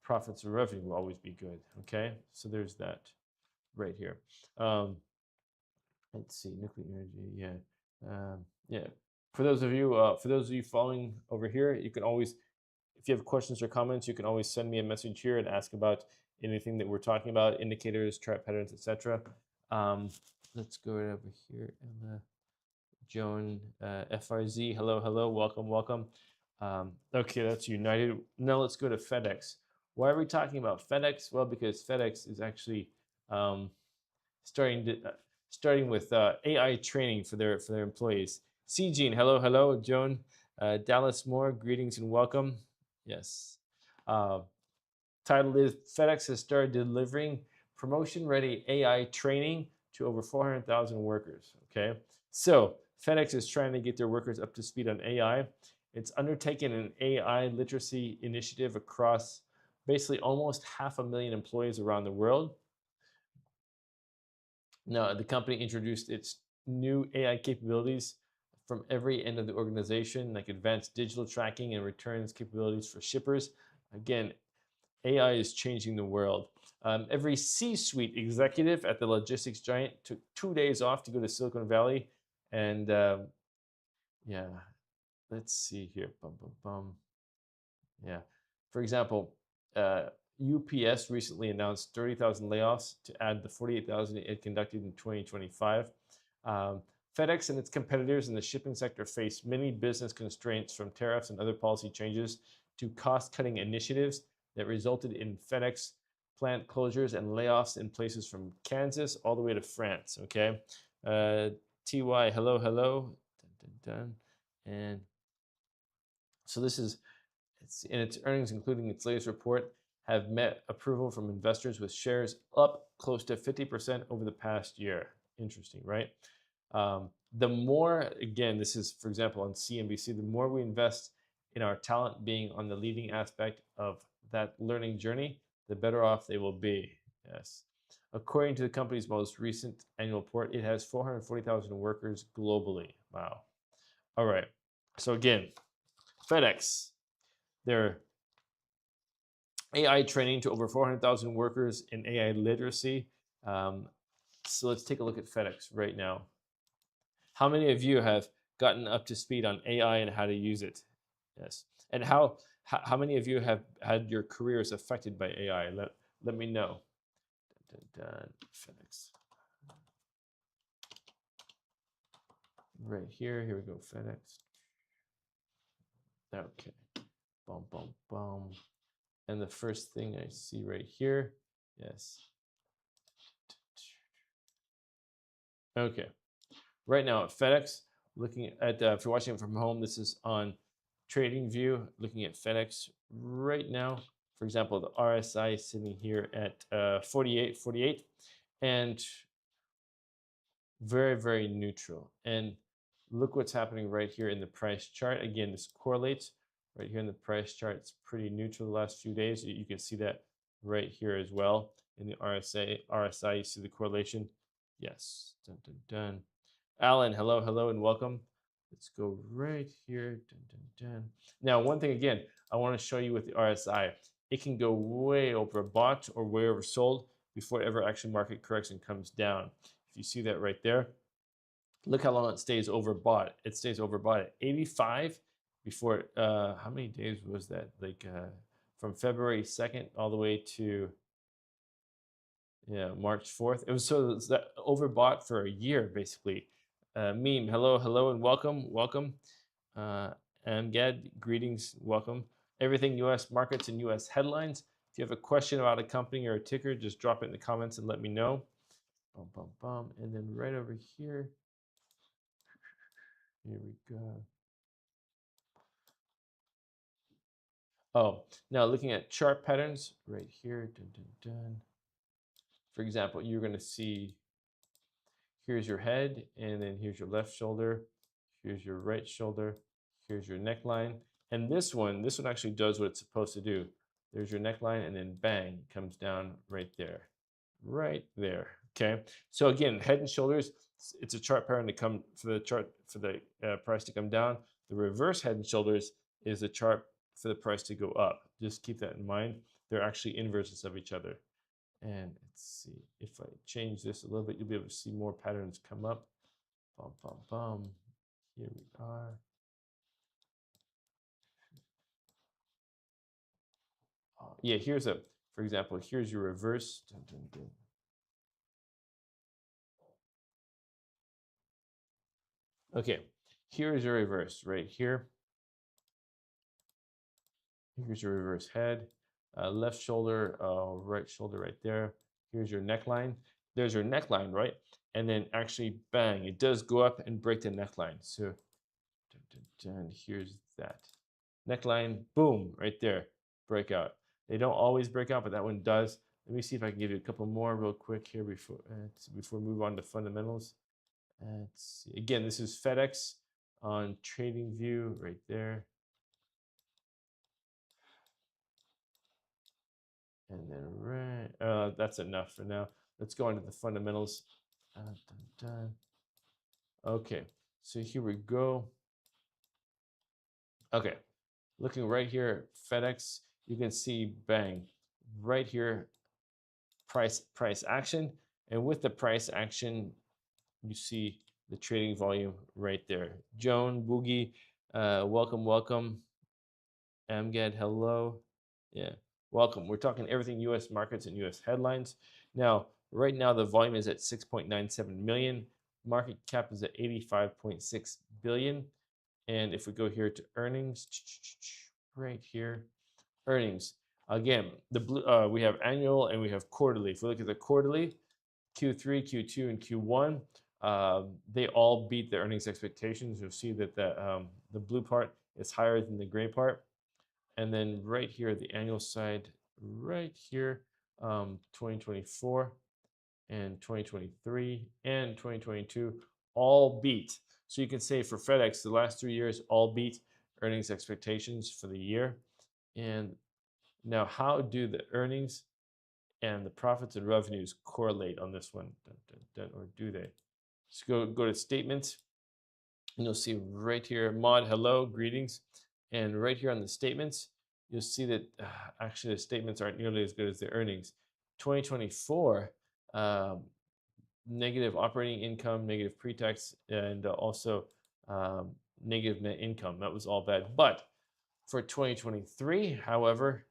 profits or revenue will always be good. Okay, so there's that right here. Let's see, nuclear energy. Yeah. For those of you following over here, you can always, if you have questions or comments, you can always send me a message here and ask about anything that we're talking about, indicators, chart patterns, etc. Let's go right over here. And Joan, FRZ, hello, hello, welcome, welcome. Okay, that's United. Now let's go to FedEx. Why are we talking about FedEx? Well, because FedEx is actually starting with AI training for their employees. C. Jean, hello, hello, Joan, Dallas Moore, greetings and welcome. Yes. Title is FedEx has started delivering promotion-ready AI training to over 400,000 workers. Okay, so FedEx is trying to get their workers up to speed on AI. It's undertaken an AI literacy initiative across basically almost 500,000 employees around the world. Now, the company introduced its new AI capabilities from every end of the organization, like advanced digital tracking and returns capabilities for shippers. Again, AI is changing the world. Every C-suite executive at the logistics giant took 2 days off to go to Silicon Valley. And yeah, let's see here. Yeah, for example, UPS recently announced 30,000 layoffs to add the 48,000 it conducted in 2025. FedEx and its competitors in the shipping sector face many business constraints, from tariffs and other policy changes to cost-cutting initiatives that resulted in FedEx plant closures and layoffs in places from Kansas all the way to France. Okay, TY, hello, hello, dun, dun, dun. And so this is in its earnings, including its latest report, have met approval from investors with shares up close to 50% over the past year. Interesting, right? The more, again, this is, for example, on CNBC, the more we invest in our talent being on the leading aspect of that learning journey, the better off they will be. Yes. According to the company's most recent annual report, it has 440,000 workers globally. Wow. All right. So again, FedEx, their AI training to over 400,000 workers in AI literacy. So let's take a look at FedEx right now. How many of you have gotten up to speed on AI and how to use it? Yes. And how many of you have had your careers affected by AI? Let me know. FedEx. Right here. Here we go. FedEx. Okay. Boom, boom, boom. And the first thing I see right here. Yes. Okay. Right now at FedEx, looking at, if you're watching it from home, this is on Trading View, looking at FedEx right now. For example, the RSI is sitting here at 48, and very, very neutral. And look what's happening right here in the price chart. Again, this correlates right here in the price chart. It's pretty neutral the last few days. You can see that right here as well in the RSI. You see the correlation. Yes. Dun, dun, dun. Alan, hello, hello, and welcome. Let's go right here. Dun, dun, dun. Now, one thing again, I want to show you with the RSI. It can go way overbought or way oversold. before it ever actually market corrects and comes down. If you see that right there, look how long it stays overbought. It stays overbought at 85 before how many days was that? Like from February 2nd all the way to March 4th. It was that overbought for a year basically. Meme, hello, hello, and welcome, welcome. Amgad, greetings, welcome. Everything U.S. markets and U.S. headlines. If you have a question about a company or a ticker, just drop it in the comments and let me know. Bum, bum, bum. And then right over here, here we go. Oh, now looking at chart patterns right here. Dun, dun, dun. For example, you're going to see here's your head, and then here's your left shoulder, here's your right shoulder, here's your neckline. And this one actually does what it's supposed to do. There's your neckline, and then bang, comes down right there. Right there. Okay. So again, head and shoulders, it's a chart pattern to come for the price to come down. The reverse head and shoulders is a chart for the price to go up. Just keep that in mind. They're actually inverses of each other. And let's see, if I change this a little bit, you'll be able to see more patterns come up. Bum, bum, bum. Here we are. Yeah, for example, here's your reverse. Dun, dun, dun. Okay, here's your reverse right here. Here's your reverse head, left shoulder, right shoulder right there. Here's your neckline. There's your neckline, right? And then actually, bang, it does go up and break the neckline. So, here's that neckline, boom, right there, breakout. They don't always break out, but that one does. Let me see if I can give you a couple more real quick here before we move on to fundamentals. Let's see. Again, this is FedEx on TradingView right there. And then that's enough for now. Let's go into the fundamentals. Dun, dun. Okay, so here we go. Okay, looking right here, FedEx, you can see bang, right here, price action. And with the price action, you see the trading volume right there. Joan, Boogie, welcome, welcome. Amgad, hello. Yeah, welcome. We're talking everything U.S. markets and U.S. headlines. Now, right now, the volume is at 6.97 million. Market cap is at 85.6 billion. And if we go here to earnings, right here, earnings. Again, we have annual and we have quarterly. If we look at the quarterly, Q3, Q2, and Q1, they all beat the earnings expectations. You'll see that the blue part is higher than the gray part. And then right here, the annual side, right here, 2024 and 2023 and 2022 all beat. So you can say for FedEx, the last 3 years all beat earnings expectations for the year. And now, how do the earnings and the profits and revenues correlate on this one? Or do they? So go to statements, and you'll see right here, Mod, hello, greetings. And right here on the statements, you'll see that actually the statements aren't nearly as good as the earnings. 2024, negative operating income, negative pre-tax, and also negative net income. That was all bad. But for 2023, however,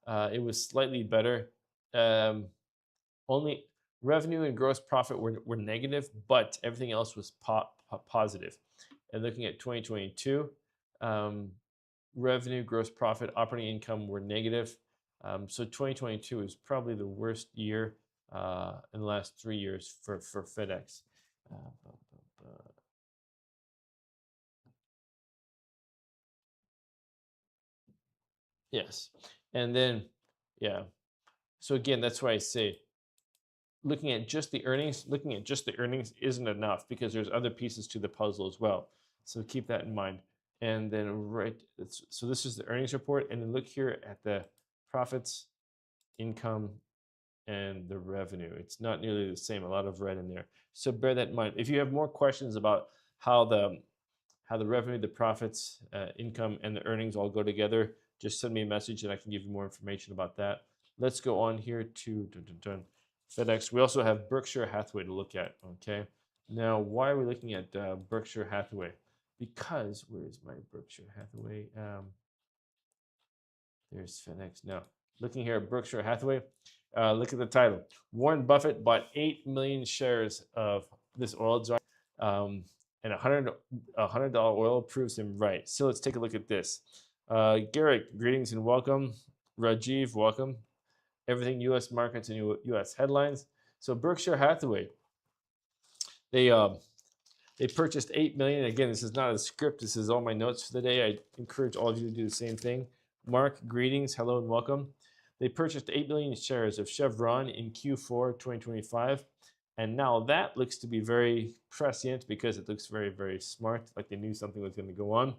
it was slightly better. Only revenue and gross profit were negative, but everything else was positive. And looking at 2022, revenue, gross profit, operating income were negative. So 2022 is probably the worst year in the last 3 years for FedEx. Yes. And then, yeah. So again, that's why I say looking at just the earnings isn't enough because there's other pieces to the puzzle as well. So keep that in mind. And then so this is the earnings report. And then look here at the profits, income, and the revenue. It's not nearly the same, a lot of red in there. So bear that in mind. If you have more questions about how the revenue, the profits, income, and the earnings all go together, just send me a message and I can give you more information about that. Let's go on here to FedEx. We also have Berkshire Hathaway to look at. Okay. Now, why are we looking at Berkshire Hathaway? Because where is my Berkshire Hathaway? There's FedEx. Now, looking here at Berkshire Hathaway, look at the title. Warren Buffett bought 8 million shares of this oil giant, and $100 oil proves him right. So let's take a look at this. Garrett, greetings and welcome. Rajiv, welcome. Everything U.S. markets and U.S. headlines. So Berkshire Hathaway, they purchased 8 million. Again, this is not a script. This is all my notes for the day. I encourage all of you to do the same thing. Mark, greetings, hello and welcome. They purchased 8 million shares of Chevron in Q4 2025. And now that looks to be very prescient because it looks very, very smart, like they knew something was going to go on.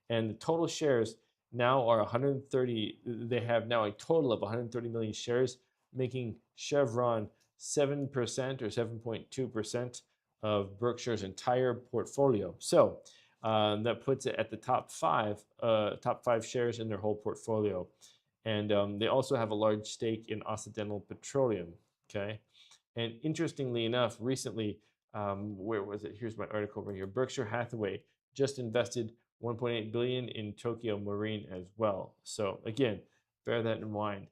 And the total shares now are 130. They have now a total of 130 million shares, making Chevron 7% or 7.2% of Berkshire's entire portfolio. So that puts it at the top five shares in their whole portfolio. And they also have a large stake in Occidental Petroleum. Okay. And interestingly enough, recently, where was it? Here's my article right here. Berkshire Hathaway just invested 1.8 billion in Tokyo Marine as well. So again, bear that in mind.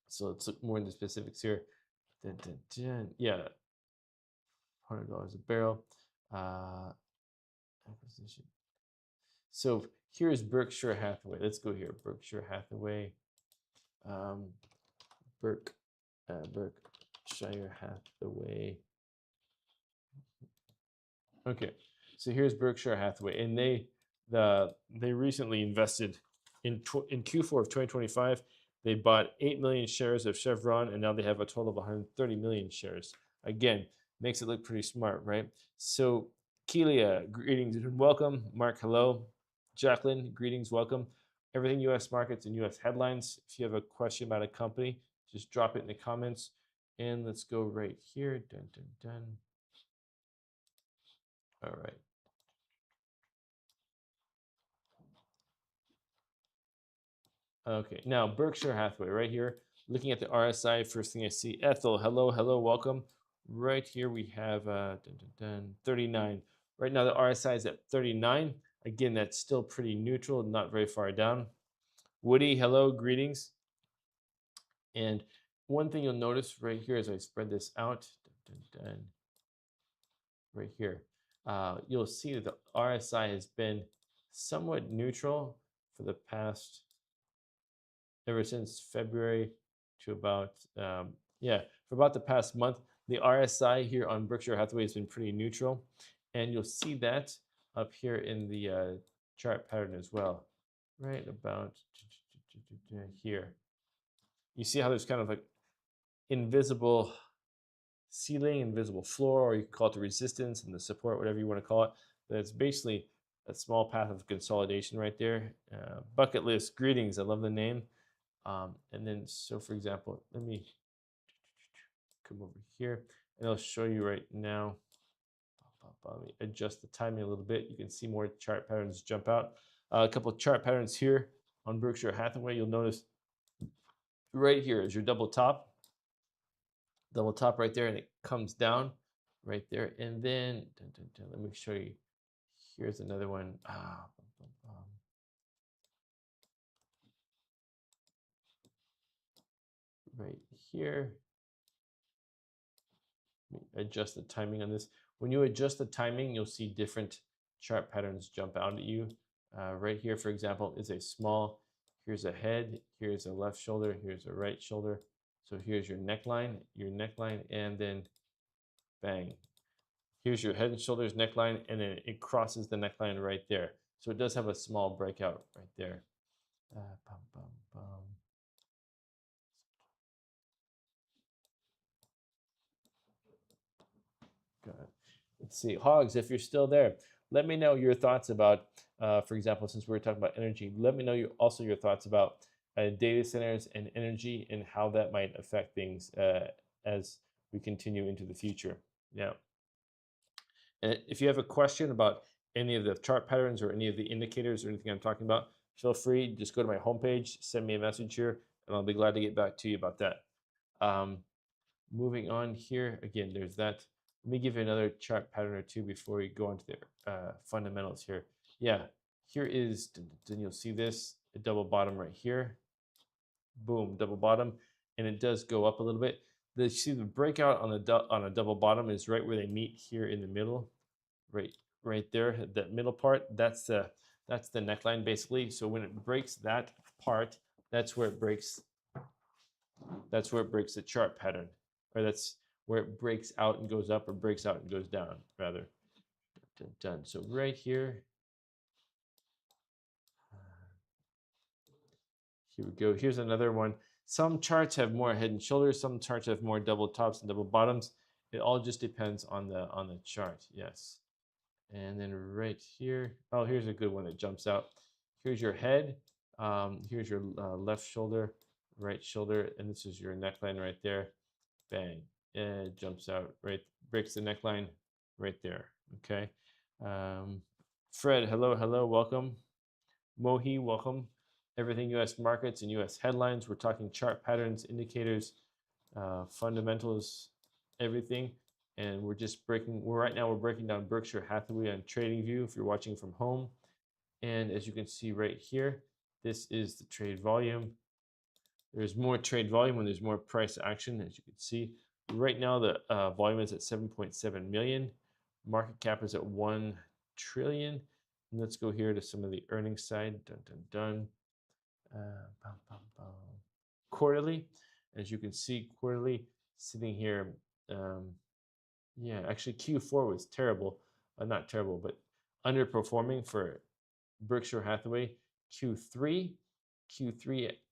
So let's look more into specifics here. Yeah, $100 a barrel. Acquisition. So here's Berkshire Hathaway. Let's go here. Berkshire Hathaway. Berkshire Hathaway. Okay, so here's Berkshire Hathaway, and they recently invested in Q4 of 2025. They bought 8 million shares of Chevron, and now they have a total of 130 million shares. Again, makes it look pretty smart, right? So Kelia, greetings and welcome. Mark, hello. Jacqueline, greetings, welcome. Everything U.S. markets and U.S. headlines. If you have a question about a company, just drop it in the comments. And let's go right here. Dun, dun, dun. All right. Okay, now Berkshire Hathaway right here. Looking at the RSI, first thing I see, Ethel, hello, welcome. Right here we have 39. Right now the RSI is at 39. Again, that's still pretty neutral, not very far down. Woody, hello, greetings. And one thing you'll notice right here as I spread this out, right here, you'll see that the RSI has been somewhat neutral for the past, ever since February to about, for about the past month. The RSI here on Berkshire Hathaway has been pretty neutral. And you'll see that up here in the chart pattern as well, right about here. You see how there's kind of like invisible ceiling, invisible floor, or you can call it the resistance and the support, whatever you want to call it. But it's basically a small path of consolidation right there. Bucket list, greetings, I love the name. And then, so for example, let me come over here and I'll show you right now. Let me adjust the timing a little bit. You can see more chart patterns jump out. A couple of chart patterns here on Berkshire Hathaway. You'll notice right here is your double top right there, and it comes down right there. And then, let me show you. Here's another one. Right here. Adjust the timing on this. When you adjust the timing, you'll see different chart patterns jump out at you. Right here, for example, is a small, here's a head, here's a left shoulder, here's a right shoulder. So here's your neckline, and then bang. Here's your head and shoulders neckline, and then it crosses the neckline right there. So it does have a small breakout right there. Good. Let's see, Hogs, if you're still there, let me know your thoughts about, for example, since we were talking about energy, let me know also your thoughts about data centers and energy and how that might affect things as we continue into the future. Yeah. And if you have a question about any of the chart patterns or any of the indicators or anything I'm talking about, feel free, just go to my homepage, send me a message here. and I'll be glad to get back to you about that. Um, moving on here, again, there's that. Let me give you another chart pattern or two before we go on to the fundamentals here. Yeah, here is, then you'll see this, a double bottom right here. Boom, double bottom, and it does go up a little bit. You see the breakout on a double bottom is right where they meet here in the middle, right there, that middle part. That's the neckline basically. So when it breaks that part, that's where it breaks. That's where it breaks the chart pattern, or that's where it breaks out and goes up, or breaks out and goes down, rather. Done. So right here, here we go. Here's another one. Some charts have more head and shoulders. Some charts have more double tops and double bottoms. It all just depends on the chart. Yes. And then right here, oh, here's a good one that jumps out. Here's your head. Here's your left shoulder, right shoulder, and this is your neckline right there. Bang. And it jumps out, right, breaks the neckline right there. Okay. Fred, hello, welcome. Mohi, welcome. Everything US markets and US headlines. We're talking chart patterns, indicators, fundamentals, everything. And we're just breaking, right now we're breaking down Berkshire Hathaway on TradingView if you're watching from home. And as you can see right here, this is the trade volume. There's more trade volume when there's more price action, as you can see. Right now, the volume is at 7.7 million. Market cap is at 1 trillion. And let's go here to some of the earnings side. Dun, dun, dun. Quarterly, as you can see, quarterly sitting here. Yeah, actually Q4 was terrible. Not terrible, but underperforming for Berkshire Hathaway. Q3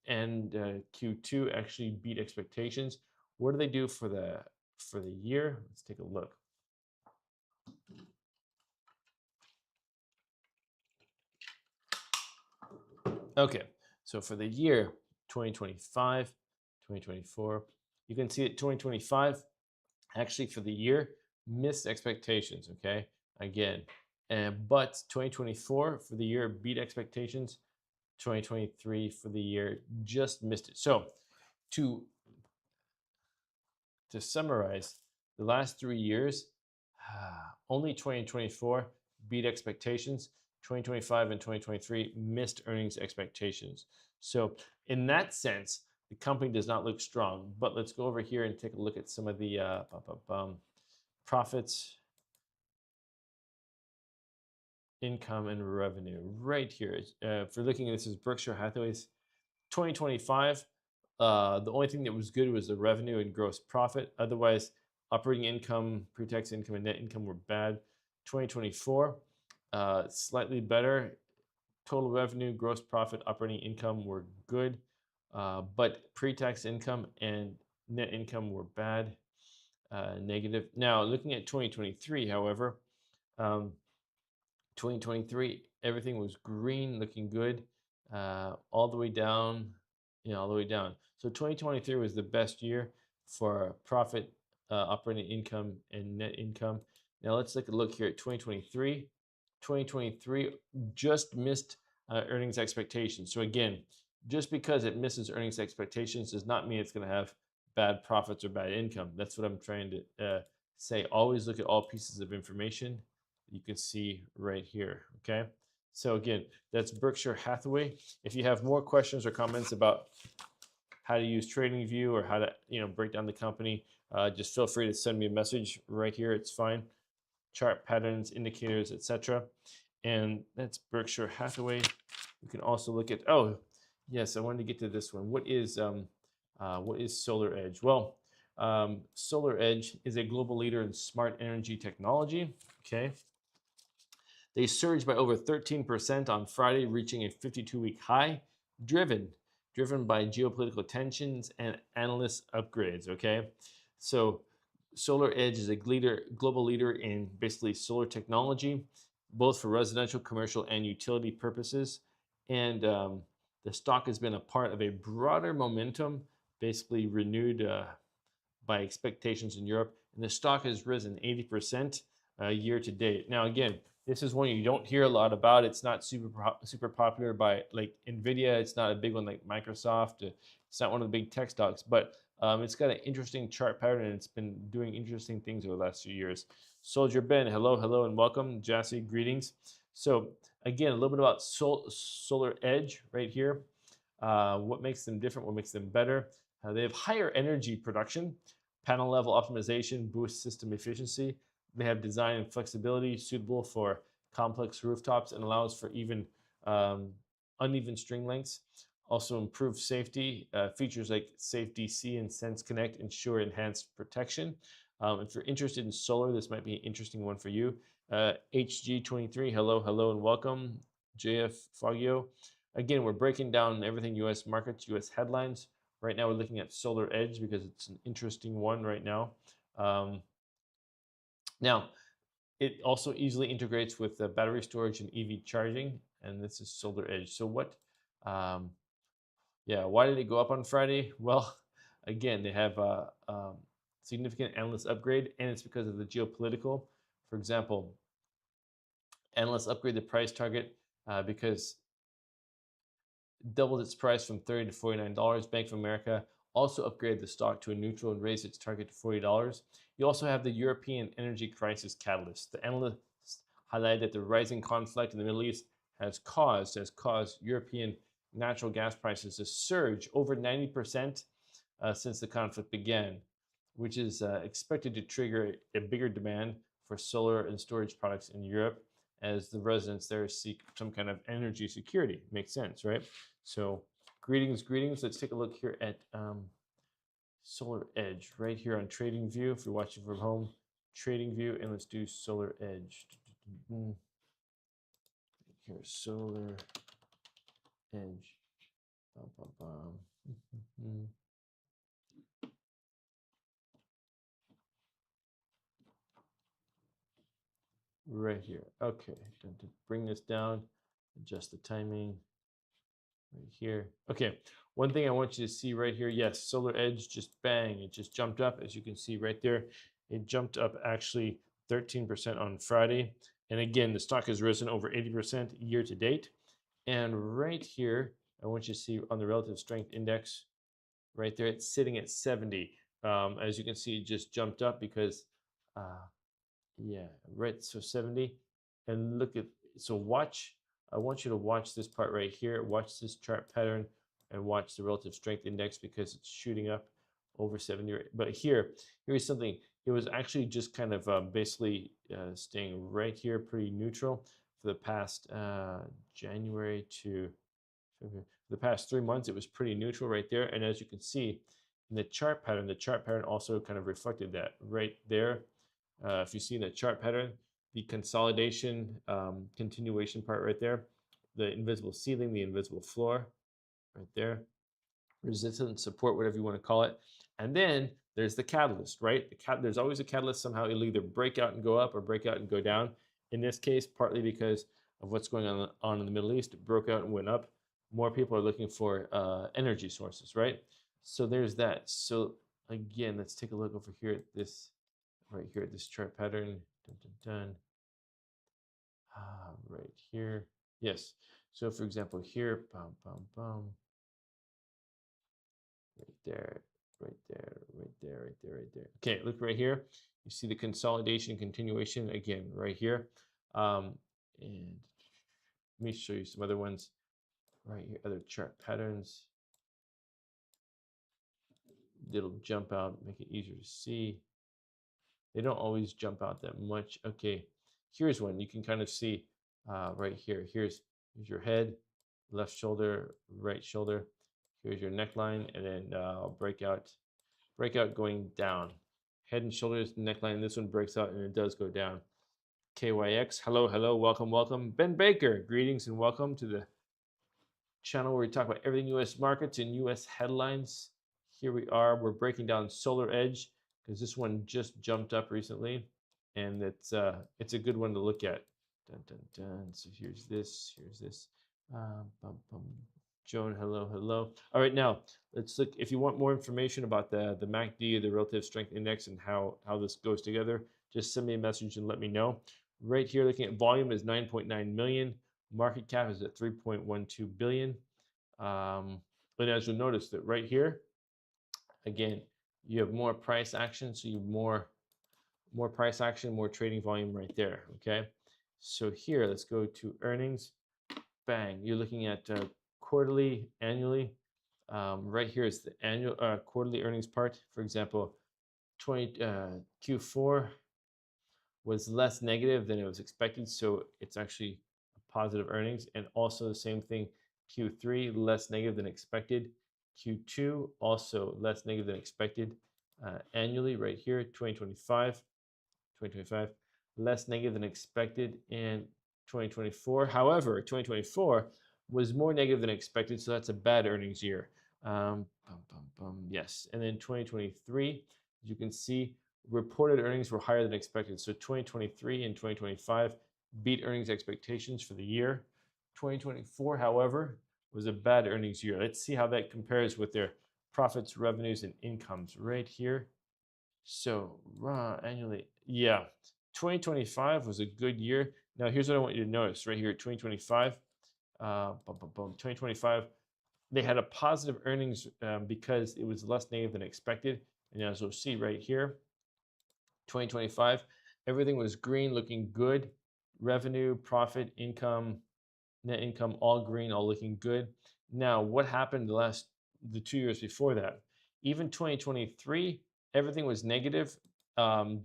and Q2 actually beat expectations. What do they do for the year? Let's take a look. Okay, so for the year 2025, 2024, you can see that 2025 actually for the year missed expectations. Okay, again, but 2024 for the year beat expectations. 2023 for the year just missed it. So to summarize, the last 3 years, only 2024 beat expectations. 2025 and 2023 missed earnings expectations. So in that sense, the company does not look strong. But let's go over here and take a look at some of the profits, income, and revenue right here. If we're looking at this is Berkshire Hathaway's 2025. The only thing that was good was the revenue and gross profit. Otherwise, operating income, pre-tax income, and net income were bad. 2024, slightly better. Total revenue, gross profit, operating income were good, but pre-tax income and net income were bad, negative. Now, looking at 2023, however, 2023, everything was green, looking good, all the way down, all the way down. So 2023 was the best year for profit, operating income, and net income. Now let's take a look here at 2023. 2023 just missed earnings expectations. So again, just because it misses earnings expectations does not mean it's going to have bad profits or bad income. That's what I'm trying to say. Always look at all pieces of information you can see right here. Okay. So again, that's Berkshire Hathaway. If you have more questions or comments about how to use TradingView or how to break down the company, just feel free to send me a message right here. It's fine. Chart patterns, indicators, etc. And that's Berkshire Hathaway. You can also look at, oh yes, I wanted to get to this one. What is SolarEdge? Well, SolarEdge is a global leader in smart energy technology. Okay. They surged by over 13% on Friday, reaching a 52-week high, driven by geopolitical tensions and analyst upgrades. Okay, so SolarEdge is a global leader in basically solar technology, both for residential, commercial, and utility purposes. And the stock has been a part of a broader momentum, basically renewed by expectations in Europe. And the stock has risen 80% year to date. Now, again, this is one you don't hear a lot about. It's not super popular by like NVIDIA. It's not a big one like Microsoft. It's not one of the big tech stocks, but it's got an interesting chart pattern and it's been doing interesting things over the last few years. Soldier Ben, hello, hello, and welcome. Jassy, greetings. So again, a little bit about Solar Edge right here. What makes them different? What makes them better? They have higher energy production, panel level optimization, boosts system efficiency. They have design and flexibility suitable for complex rooftops and allows for even uneven string lengths. Also improve safety. Features like Safe DC and Sense Connect ensure enhanced protection. If you're interested in solar, this might be an interesting one for you. HG23, hello, hello, and welcome. JF Fogio. Again, we're breaking down everything US markets, US headlines. Right now, we're looking at Solar Edge because it's an interesting one right now. Now, it also easily integrates with the battery storage and EV charging, and this is Solar Edge. So what, why did it go up on Friday? Well, again, they have a significant analyst upgrade, and it's because of the geopolitical. For example, analysts upgrade the price target because doubled its price from $30 to $49. Bank of America also upgraded the stock to a neutral and raised its target to $40. You also have the European energy crisis catalyst. The analysts highlighted that the rising conflict in the Middle East has caused European natural gas prices to surge over 90% since the conflict began, which is expected to trigger a bigger demand for solar and storage products in Europe as the residents there seek some kind of energy security. Makes sense, right? So greetings. Let's take a look here at Solar Edge right here on TradingView. If you're watching from home, TradingView, and let's do Solar Edge. Here's Solar Edge. Right here. Okay, going to bring this down, adjust the timing right here. Okay, one thing I want you to see right here, yes, Solar Edge just bang, it just jumped up, as you can see right there. It jumped up actually 13% on Friday. And again, the stock has risen over 80% year to date. And right here, I want you to see on the relative strength index, right there, it's sitting at 70. As you can see, it just jumped up because yeah, right. So 70. And look at, so watch, I want you to watch this part right here. Watch this chart pattern and watch the relative strength index because it's shooting up over 70. But here's something. It was actually just kind of basically staying right here, pretty neutral for the past January to February. For the past 3 months, it was pretty neutral right there. And as you can see in the chart pattern also kind of reflected that right there. If you see the chart pattern, the consolidation, continuation part right there, the invisible ceiling, the invisible floor right there, resistance, support, whatever you want to call it. And then there's the catalyst, right? There's always a catalyst. Somehow it'll either break out and go up or break out and go down. In this case, partly because of what's going on in the Middle East, it broke out and went up. More people are looking for energy sources, right? So there's that. So again, let's take a look over here at this, right here at this chart pattern. Right here. Yes. So for example, here, right there, right there, right there, right there, right there. Okay, look right here. You see the consolidation continuation again right here. And let me show you some other ones right here, other chart patterns. It'll jump out, make it easier to see. They don't always jump out that much. Okay, here's one you can kind of see right here. Here's your head, left shoulder, right shoulder. Here's your neckline, and then breakout going down. Head and shoulders, neckline. This one breaks out, and it does go down. KYX, hello, hello, welcome, welcome. Ben Baker, greetings and welcome to the channel where we talk about everything U.S. markets and U.S. headlines. Here we are. We're breaking down Solar Edge because this one just jumped up recently, and it's a good one to look at. Dun, dun, dun. So here's this. Joan, hello, hello. All right, now let's look. If you want more information about the MACD, the relative strength index, and how this goes together, just send me a message and let me know. Right here, looking at volume is 9.9 million. Market cap is at 3.12 billion. And as you'll notice that right here, again, you have more price action, so you have more price action, more trading volume right there. Okay, so here let's go to earnings. Bang, you're looking at quarterly, annually. Right here is the annual quarterly earnings part. For example, Q4 was less negative than it was expected, so it's actually positive earnings. And also the same thing, Q3 less negative than expected. Q2 also less negative than expected. Annually, right here, 2025 less negative than expected in 2024. However, 2024 was more negative than expected, so that's a bad earnings year. Yes, and then 2023, as you can see, reported earnings were higher than expected. So 2023 and 2025 beat earnings expectations for the year. 2024, however, was a bad earnings year. Let's see how that compares with their profits, revenues, and incomes right here. So annually, yeah, 2025 was a good year. Now here's what I want you to notice right here. 2025, 2025, they had a positive earnings because it was less negative than expected. And as we'll see right here, 2025, everything was green, looking good. Revenue, profit, income, net income, all green, all looking good. Now, what happened the 2 years before that? Even 2023, everything was negative,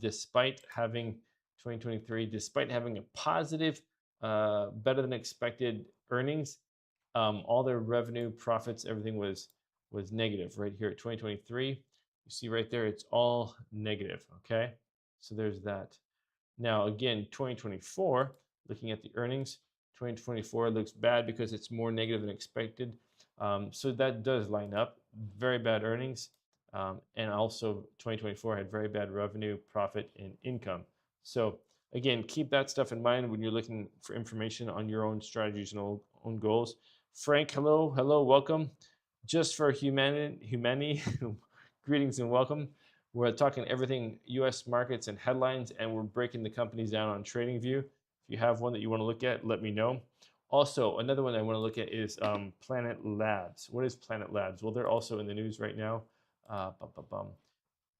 despite having 2023, despite having a positive, better than expected earnings. All their revenue, profits, everything was negative right here. 2023, you see right there, it's all negative. Okay, so there's that. Now again, 2024, looking at the earnings, 2024 looks bad because it's more negative than expected. So that does line up. Very bad earnings. And also 2024 had very bad revenue, profit, and income. So again, keep that stuff in mind when you're looking for information on your own strategies and own goals. Frank, hello, welcome. Just for humanity, greetings and welcome. We're talking everything U.S. markets and headlines, and we're breaking the companies down on TradingView. If you have one that you want to look at, let me know. Also, another one I want to look at is Planet Labs. What is Planet Labs? Well, they're also in the news right now.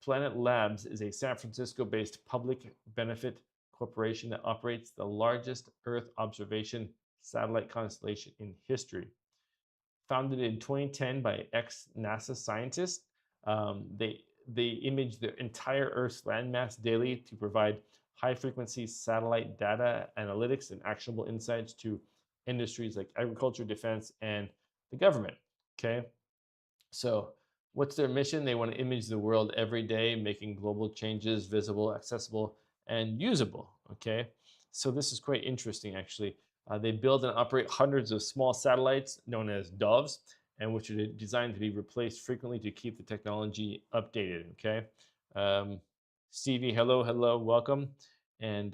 Planet Labs is a San Francisco-based public benefit corporation that operates the largest Earth observation satellite constellation in history. Founded in 2010 by ex-NASA scientists, they image the entire Earth's landmass daily to provide high-frequency satellite data, analytics, and actionable insights to industries like agriculture, defense, and the government. Okay, so what's their mission? They want to image the world every day, making global changes visible, accessible, and usable. Okay, so this is quite interesting, actually. They build and operate hundreds of small satellites known as doves, and which are designed to be replaced frequently to keep the technology updated. Okay, Stevie, hello, welcome. And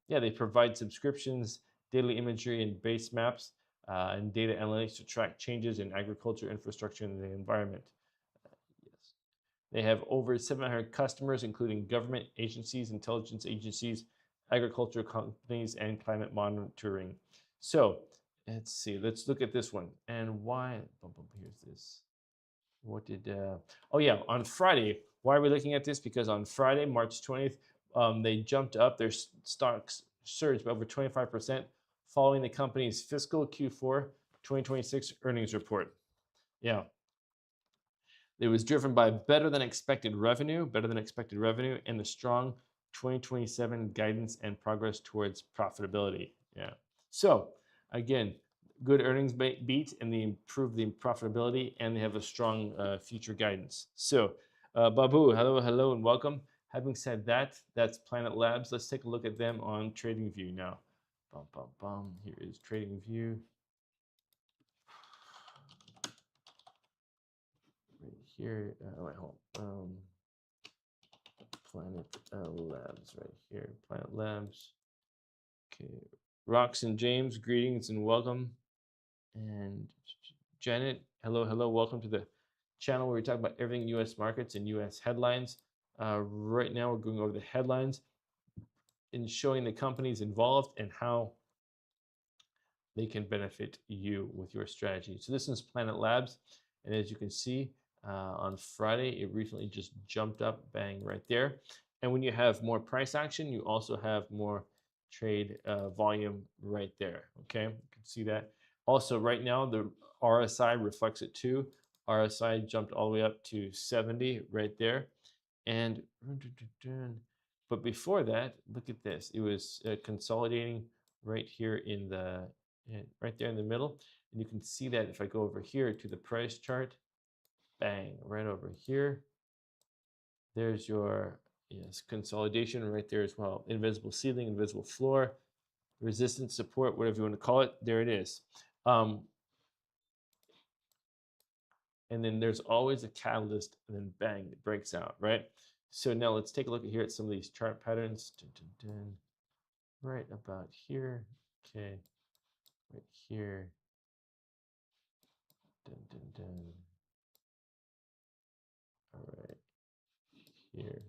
yeah, they provide subscriptions, daily imagery, and base maps, and data analytics to track changes in agriculture, infrastructure, and the environment. Yes, they have over 700 customers, including government agencies, intelligence agencies, agriculture companies, and climate monitoring. So let's see. Let's look at this one. And why? Here's this. What did? Oh yeah, on Friday. Why are we looking at this? Because on Friday, March 20th, they jumped up. Their stocks surged by over 25% following the company's fiscal Q4 2026 earnings report. Yeah. It was driven by better than expected revenue, and the strong 2027 guidance and progress towards profitability. Yeah. So again, good earnings beat, and they improved the profitability, and they have a strong future guidance. So Babu, hello, and welcome. Having said that, that's Planet Labs. Let's take a look at them on TradingView now. Here is TradingView. Right here. Wait, hold on. Planet Labs right here. Planet Labs. Okay. Rox and James, greetings and welcome. And Janet, hello, welcome to the channel where we talk about everything U.S. markets and U.S. headlines. Right now, we're going over the headlines and showing the companies involved and how they can benefit you with your strategy. So this is Planet Labs. And as you can see, on Friday, it recently just jumped up, bang, right there. And when you have more price action, you also have more trade volume right there. Okay, you can see that. Also, right now, the RSI reflects it too. RSI jumped all the way up to 70 right there. And but before that, look at this. It was consolidating right here in the right there in the middle. And you can see that if I go over here to the price chart, bang, right over here. There's your consolidation right there as well. Invisible ceiling, invisible floor, resistance, support, whatever you want to call it. There it is. And then there's always a catalyst, and then bang, it breaks out, right? So now let's take a look here at some of these chart patterns. Dun, dun, dun. Right about here. Okay, right here. Dun, dun, dun. All right, here.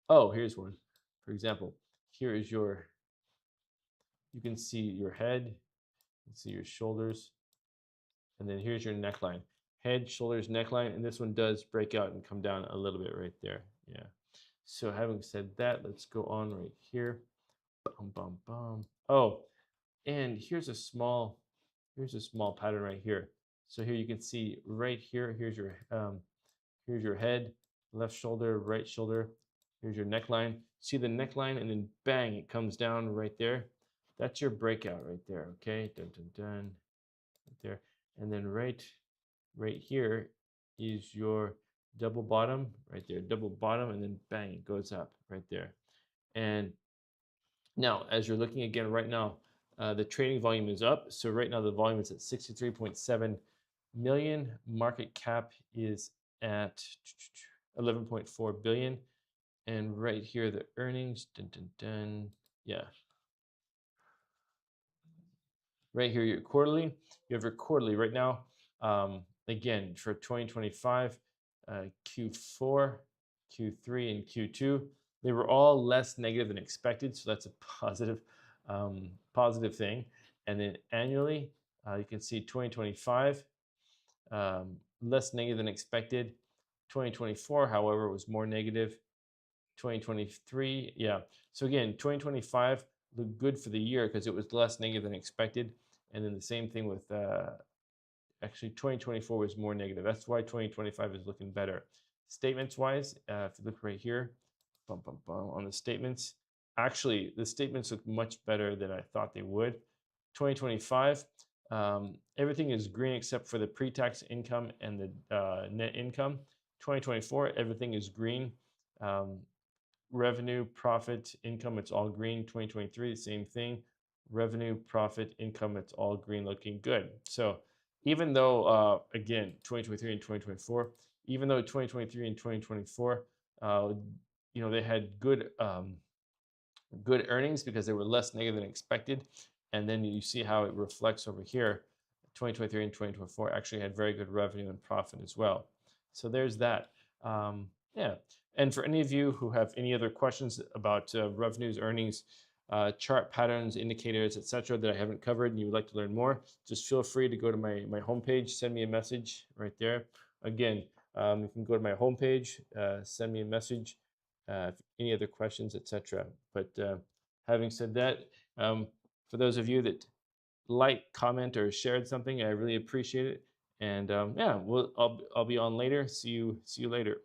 Oh, here's one. For example, here is your, you can see your head, you can see your shoulders, and then here's your neckline. Head, shoulders, neckline, and this one does break out and come down a little bit right there. Yeah. So having said that, let's go on right here. Bum, bum, bum. Oh, and here's a small pattern right here. So here you can see right here, here's your head, left shoulder, right shoulder. Here's your neckline. See the neckline, and then bang, it comes down right there. That's your breakout right there. Okay, dun dun dun, right there. And then right here is your double bottom right there, double bottom, and then bang, it goes up right there. And now, as you're looking again right now, the trading volume is up. So right now the volume is at 63.7 million. Market cap is at 11.4 billion. And right here, the earnings, dun, dun, dun, yeah. Right here, your quarterly. You have your quarterly right now. Again, for 2025, Q4, Q3, and Q2, they were all less negative than expected. So that's a positive thing. And then annually, you can see 2025, less negative than expected. 2024, however, was more negative. 2023, yeah. So again, 2025 looked good for the year because it was less negative than expected. And then the same thing with actually 2024 was more negative. That's why 2025 is looking better. Statements wise, if you look right here, bum, bum, bum, on the statements, actually the statements look much better than I thought they would. 2025, everything is green except for the pre-tax income and the net income. 2024, everything is green. Revenue, profit, income, it's all green. 2023, the same thing. Revenue, profit, income, it's all green, looking good. So even though, again, 2023 and 2024, even though 2023 and 2024, they had good earnings because they were less negative than expected. And then you see how it reflects over here. 2023 and 2024 actually had very good revenue and profit as well. So there's that. Yeah. And for any of you who have any other questions about revenues, earnings, chart patterns, indicators, etc., that I haven't covered and you would like to learn more, just feel free to go to my homepage, send me a message right there. Again, you can go to my homepage, send me a message, any other questions, etc. But having said that, for those of you that like, comment, or shared something, I really appreciate it. And yeah, I'll be on later. See you later.